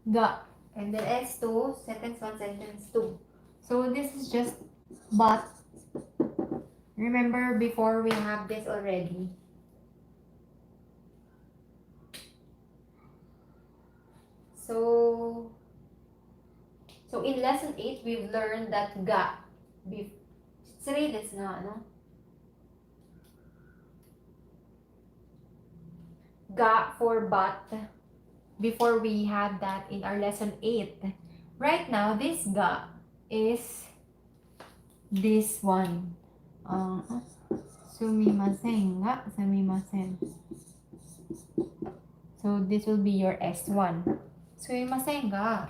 ga, and then S2, sentence 1, sentence 2. So this is just but. Remember before we have this already. So in lesson 8, we've learned that ga. Tsutsure desu nga, no? Ga for but. Before we had that in our lesson 8. Right now, this ga is this one. Sumimasen ga, sumimasen. So this will be your S1. Sumimasen ga.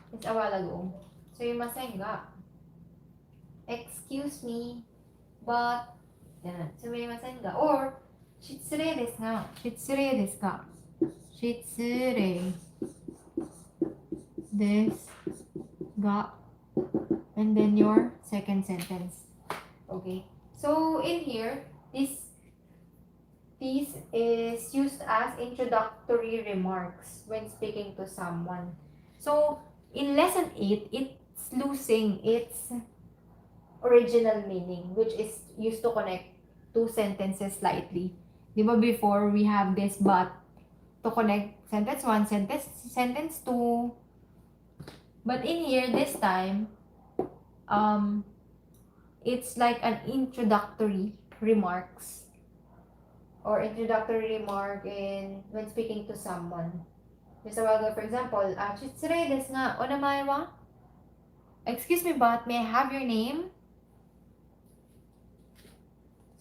It's a while ago. Sumimasen ga. Excuse me, but sumimasen ga. Or shitsure desu ga. Shitsure desu ga. Shitsure desu ga. And then your second sentence. Okay. So in here, this is used as introductory remarks when speaking to someone. So in lesson 8, it's losing its original meaning, which is used to connect two sentences slightly. Diba before we have this but to connect sentence 1, sentence 2. But in here, this time, it's like an introductory remarks or introductory remark when speaking to someone. Just a while ago, for example, shitsure desu nga, onamae wa? Excuse me, but may I have your name?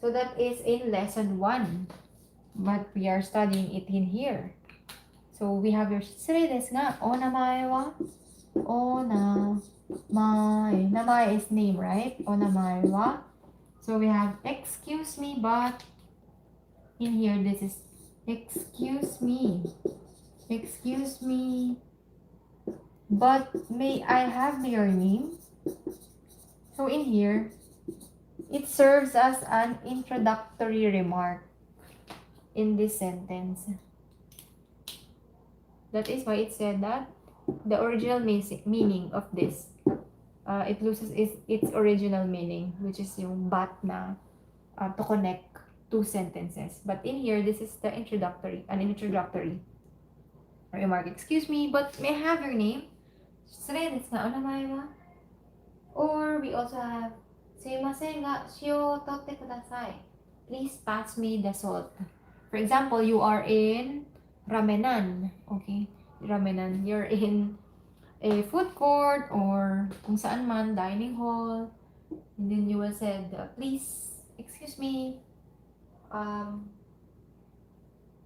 So that is in lesson 1. But we are studying it in here. So we have your shitsure desu nga, onamae wa? Onamae. Namae is name, right? Onamae wa? So we have excuse me, but in here this is excuse me. Excuse me, but may I have your name? So in here, it serves as an introductory remark in this sentence. That is why it said that the original meaning of this, it loses its original meaning, which is yung but na to connect two sentences. But in here, this is the an introductory. Remark, excuse me, but may I have your name? It's nga, or we also have, sumimasen ga, shio totte kudasai. Please pass me the salt. For example, you are in ramenan. Okay? Ramenan. You're in a food court or kung saan man, dining hall. And then you will say, please, excuse me, can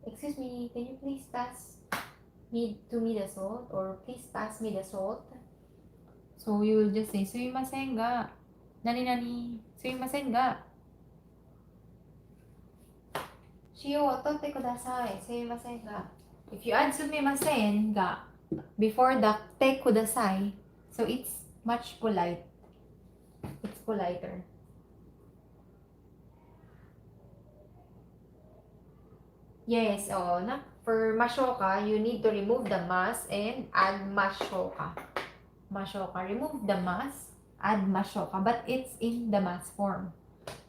you please pass to me the salt? Or please pass me the salt. So you will just say, sumimasen ga. Nani, sumimasen ga. Shio totte kudasai. Sumimasen ga. If you add sumimasen ga before the te kudasai, so it's much polite. It's politer. Yes, for mashoka, you need to remove the mas and add mashoka. Mashoka. Remove the mas, add mashoka, but it's in the mas form.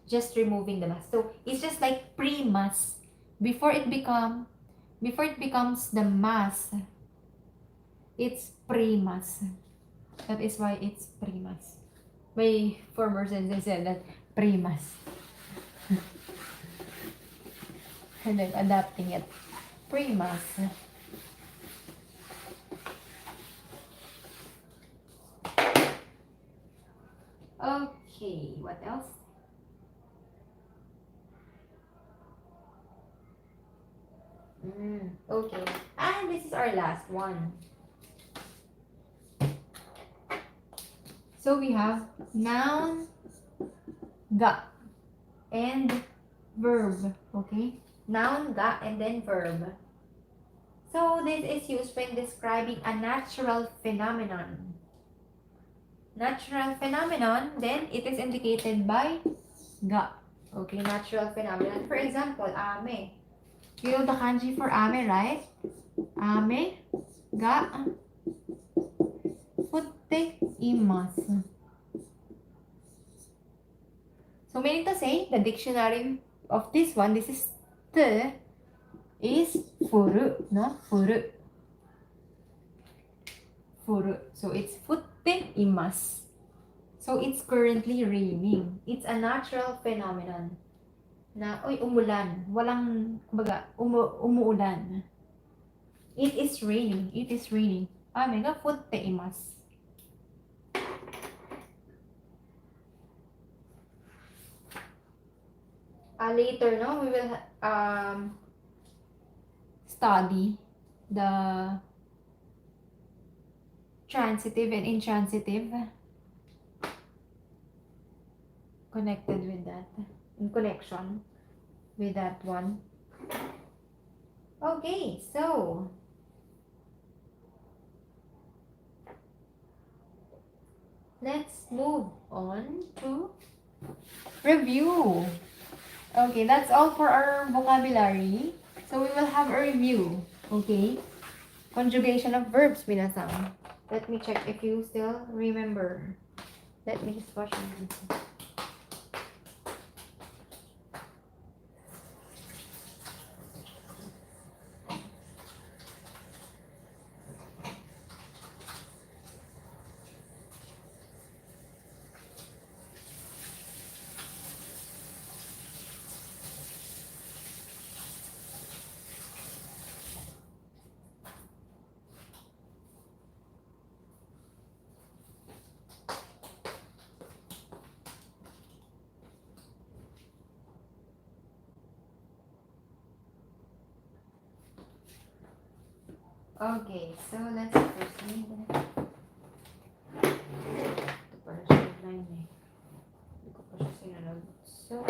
Just removing the mas. So it's just like pre-mas. Before it becomes the mas, it's pre-mas. That is why it's pre-mas. My former sensei said that pre-mas. And I'm adapting it. Pre-mas. Okay, what else? Okay, and this is our last one. So we have noun, ga, and verb. Okay, noun, ga, and then verb. So this is used when describing a natural phenomenon. Natural phenomenon, then it is indicated by ga. Okay, natural phenomenon. For example, ame. You know the kanji for ame, right? Ame, ga, futte imasu. So meaning to say, the dictionary of this one, this is te, is furu, no? Furu. Furu. So it's futte imasu. So it's currently raining. It's a natural phenomenon. Na, umulan. Walang, kumbaga, umuulan. It is raining. It is raining. Ame ga futte imasu. Later, no, we will study the transitive and intransitive connected with that, in connection with that one. Okay, so let's move on to review. Okay, that's all for our vocabulary. So we will have a review. Okay, conjugation of verbs, minasan. Let me check if you still remember. Let me just wash my hands. Okay, so let's proceed. Ito pala siya line eh. Hindi ko pa siya sinunod. So,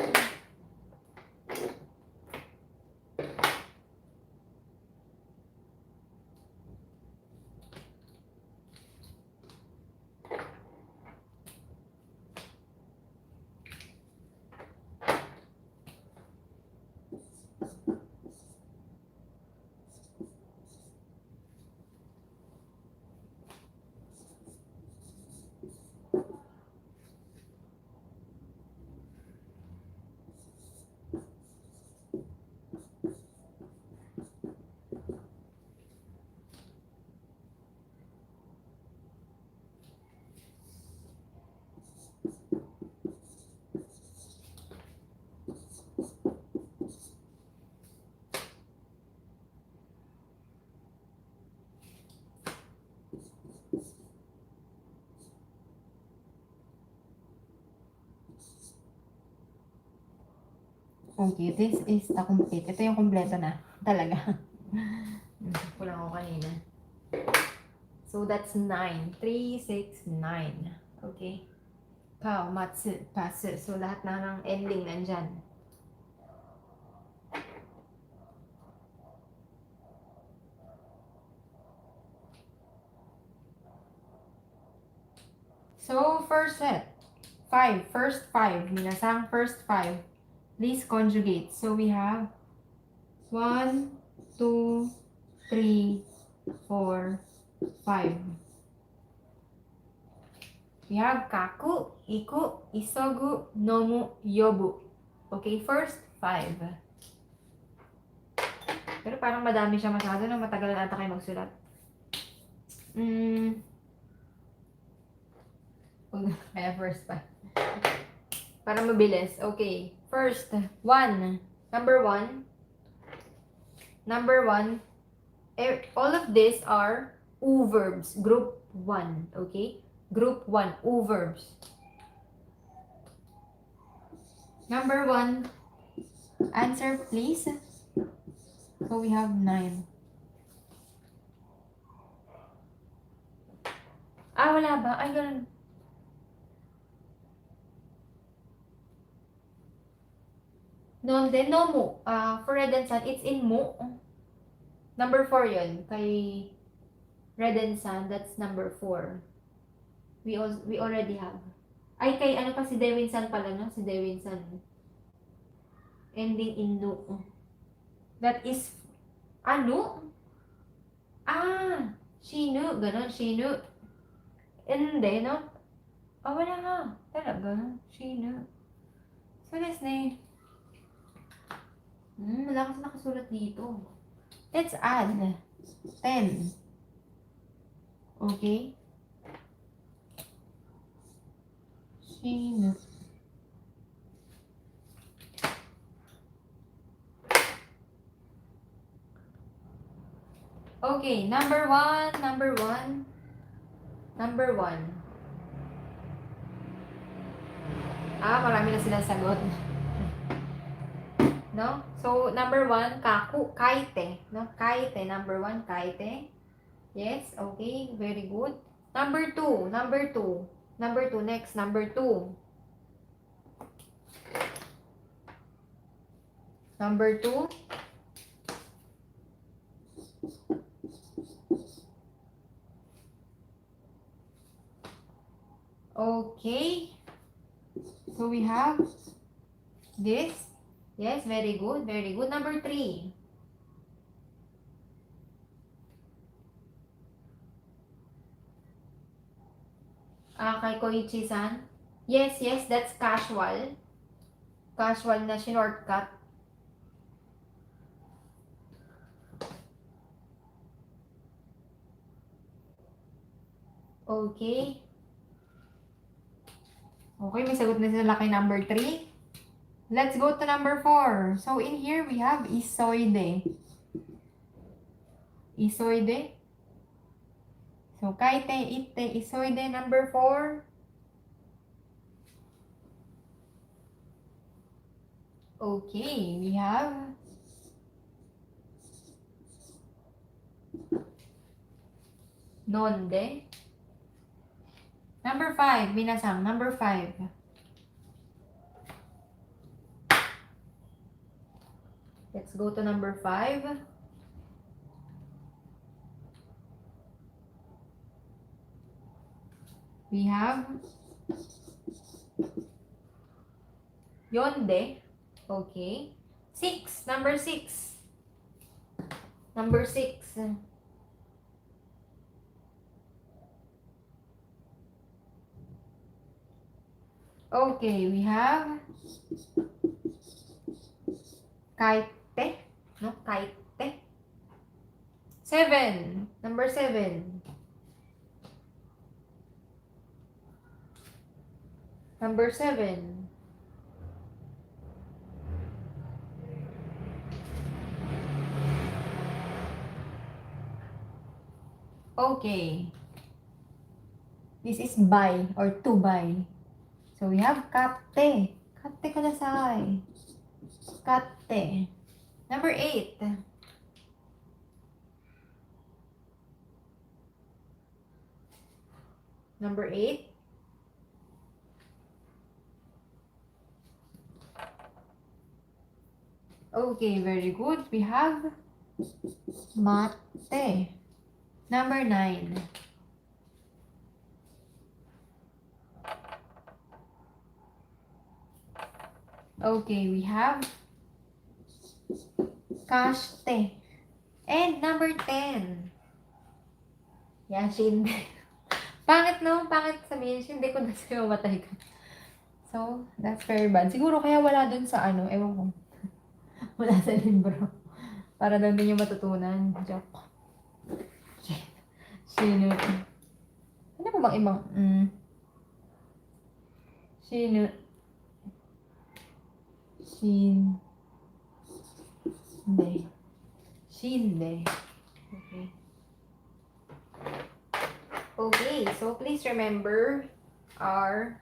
Okay, this is the complete. Ito yung kompleto na. Talaga. Kulang ako kanina. So, that's 9. 3, 6, 9. Okay. Kao, matsu, pasu. So, lahat na ng ending nandyan. So, first set. 5. First 5. Minasang first 5. Please conjugate. So, we have 1, 2, 3, 4, 5. We have kaku, iku, isogu, nomu, yobu. Okay, first 5. Pero parang madami siya masyado na matagal na ata kayo magsulat. Kaya first 5. Para mabilis. Okay. First, 1. Number 1. Number 1. All of these are U verbs. Group 1. Okay? Group 1. U verbs. Number 1. Answer, please. So, we have 9. Ah, wala ba? Ay, ganun. Nonde, no mo. For red and sun, it's in mo. Number 4 yun. Kay red and sun, that's number 4. We already have. Ay, kay ano pa si Dewin San pala, no? Si Dewin San. Ending in no. That is, ano? Ah, shinu. Ganon, shinu. Hindi, no? Ah, wala nga. Talaga. Shinu. So, let's name. Wala kasi nakasulat dito. Let's add 10. Okay? Shinu. Okay, number 1. Ah, marami na silang sagot. No? So, number 1, kaku, kaite. No? Kaite, number 1, kaite. Yes, okay, very good. Number 2, next, number 2. Number 2. Okay. So, we have this. Yes, very good, very good. Number 3. Kay Koichi-san. Yes, that's casual. Casual na shortcut. Okay. Okay, may sagot na sila kay number 3. Let's go to number 4. So, in here, we have isoide. Isoide. So, kaite, ite, isoide, number 4. Okay, we have nonde. Number 5, minasang, number 5. Let's go to number 5. We have yonde. Okay. 6. Number 6. Number 6. Okay, we have kaite. No, kaite. 7. Number 7. Number 7. Okay. This is by or to by. So we have katte. Katte kudasai. Kate. Number 8. Number 8. Okay, very good. We have mate. Number 9. Okay, we have kaste. And number 10. Yan, shinde. Pangit no? Pangit sabihin, shinde ko na sa'yo matay ka. So, that's very bad. Siguro kaya wala dun sa ano, ewan ko. Wala sa libro. Para doon din yung matutunan. Joke. Sino? Ano po bang ibang? Sino? Shinde. Shinde. Okay. Okay, so please remember our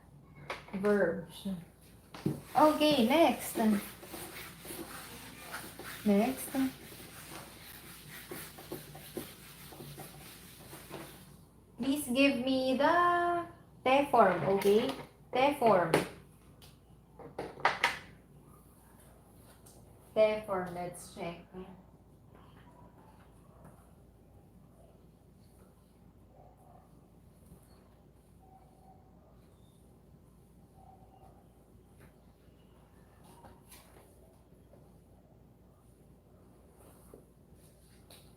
verbs. Okay, next. Next. Please give me the te form, okay? Te form. Te form, let's check.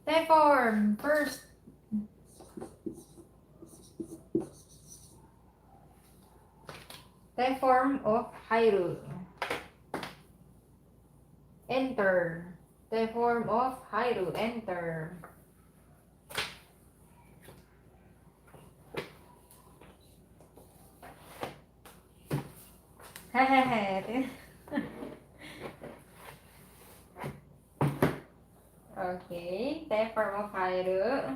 Te form, first. Te form of hairu. Enter. Te form of hairu. Enter. Hehehe. Okay. Te form of hairu.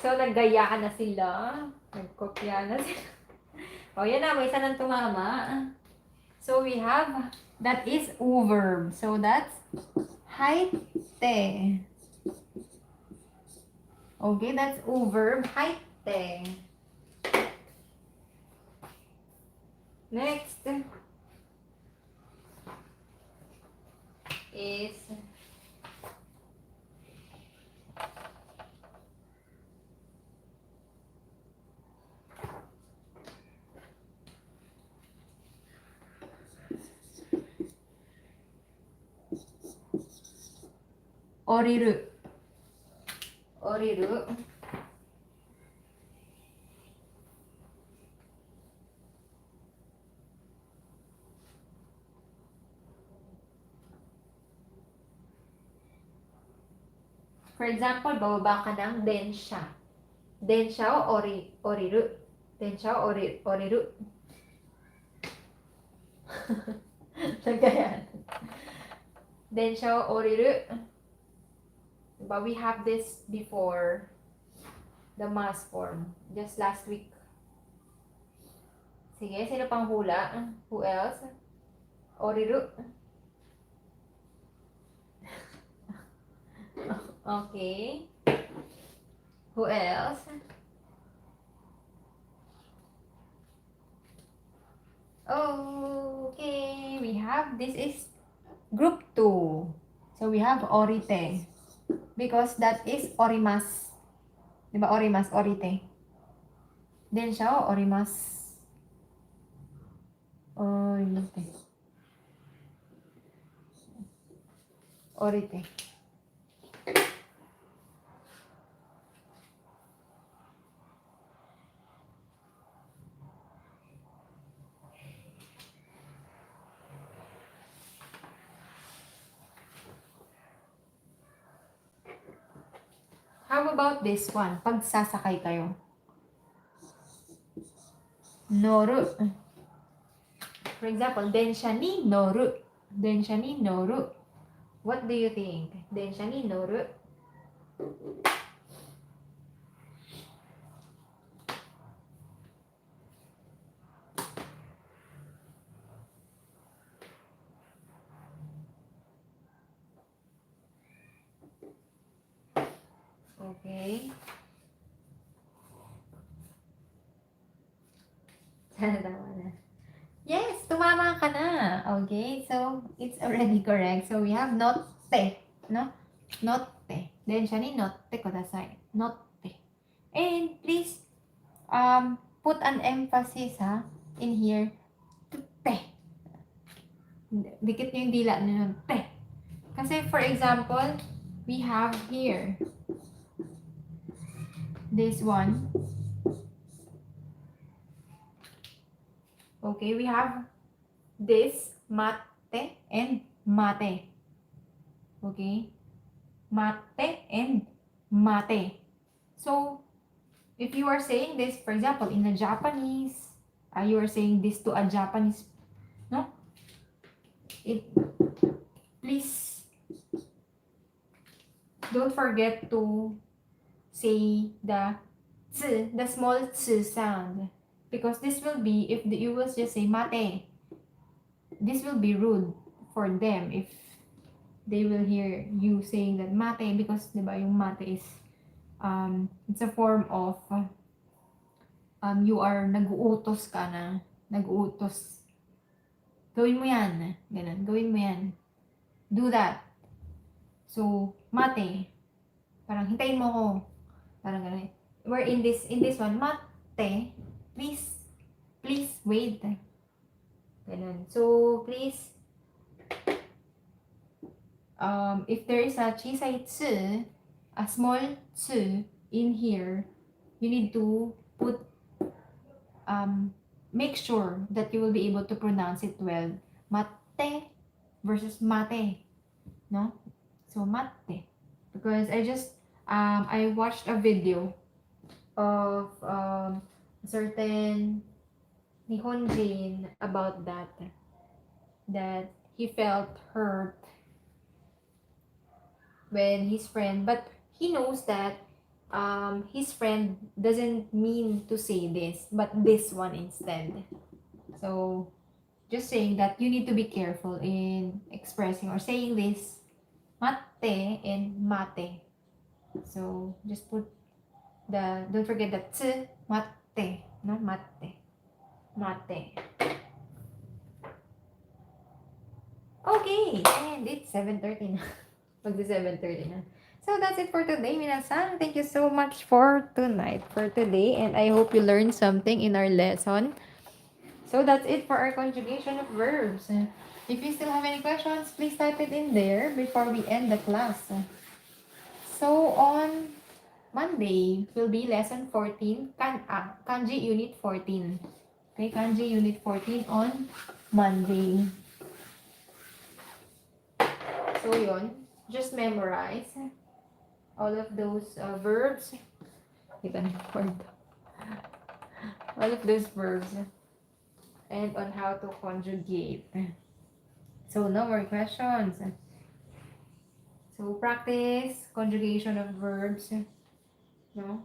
So, naggaya na sila. Nagkopya na sila. O, yan na. May isa nang tumama. So, we have, that is verb. So, that's haite. Okay, that's verb. Haite. Next is oriru. Oriru. For example, bababa ka ng densha. Densha o oriru. Densha o oriru. Nagkayan. Densha o oriru. But we have this before the mass form. Just last week. Sige, sino pang hula? Who else? Oriru. Okay. Who else? Okay, we have, this is group 2. So we have orite. Because that is orimas. Diba orimas, orite. Then siya, orimas. Orite. Orite. How about this one? Pag sasakay kayo. Noru. For example, densha ni noru. Densha ni noru. What do you think? Densha ni noru. Okay? Sana tama na. Yes, tumama ka na. Okay, so it's already correct. So we have notte, no? Notte. Then, 下に notte ください. Notte. And please, put an emphasis, in here. Te. Dikit nyo yung dila nyo. Te. Kasi, for example, we have here this one. Okay, we have this mate and mate. Okay? Mate and mate. So, if you are saying this, for example, in a Japanese, you are saying this to a Japanese, no? Please don't forget to say the tsu, the small tsu sound. Because this will be, if you will just say mate, this will be rude for them if they will hear you saying that mate, because diba, yung mate is, it's a form of, you are nag-uutos ka na, nag-uutos. Gawin mo yan. Ganun, gawin mo yan. Do that. So, mate. Parang hintayin mo ko. Parang ganun. We're in this one, mate. Please wait. Ganun. So, please, if there is a chisai tsu, a small tsu in here, you need to put, make sure that you will be able to pronounce it well. Mate versus mate. No? So, mate. Because I watched a video of a certain Nihonjin about that he felt hurt when his friend, but he knows that his friend doesn't mean to say this, but this one instead. So, just saying that you need to be careful in expressing or saying this mate and mate. So, just put don't forget the tsu, mate, no, mate. Mate. Okay, and it's 7:30 na. Magdi 7:30 na. So that's it for today, minasan. Thank you so much for today, and I hope you learned something in our lesson. So that's it for our conjugation of verbs. If you still have any questions, please type it in there before we end the class. So on Monday will be lesson 14, kanji unit 14. Okay, kanji unit 14 on Monday. So yun, just memorize all of those verbs. All of those verbs and on how to conjugate. So no more questions. So practice conjugation of verbs. No?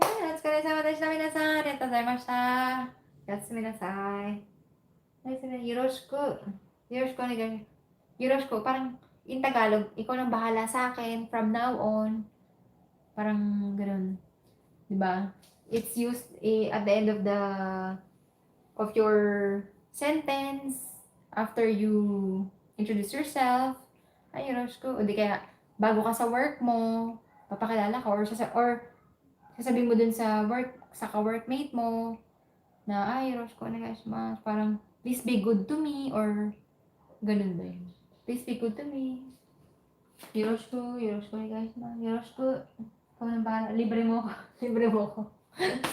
お疲れ様でした、皆さん。ありがとうございました。おやすみなさい。よろしく。よろしくお願い。よろしく。Parang, in Tagalog, ikaw nang bahala sa akin from now on. Parang ganun. Diba? It's used at the end of your sentence after you introduce yourself. Ay, yoroshiku. O di kaya, bago ka sa work mo, papakilala ka or sasabihin mo dun sa ka-workmate mo na, ay, yoroshiku onegaishimasu. Parang, please be good to me or ganun ba yun? Please be good to me. Yoroshiku onegaishimasu. Yoroshiku. Ikaw nang bahala. Libre mo ko.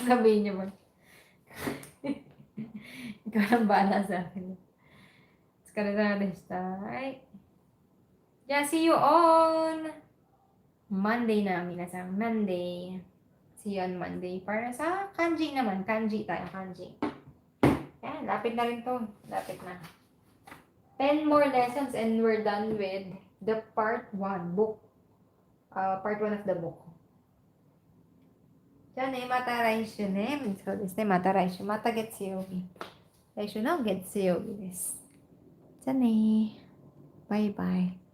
Sabihin niyo ba? Ikaw nang bahala sa akin. Tsukarezama deshita. Ay. Yeah, see you on Monday na, minasang Monday. See you on Monday. Para sa kanji naman. Kanji tayo, kanji. Yan, lapit na rin to. Lapit na. 10 more lessons and we're done with the part 1 book. Part 1 of the book. じゃあね、また来週ね。そうですね、また来週。また月曜日。来週の月曜日です。じゃあね。バイバイ。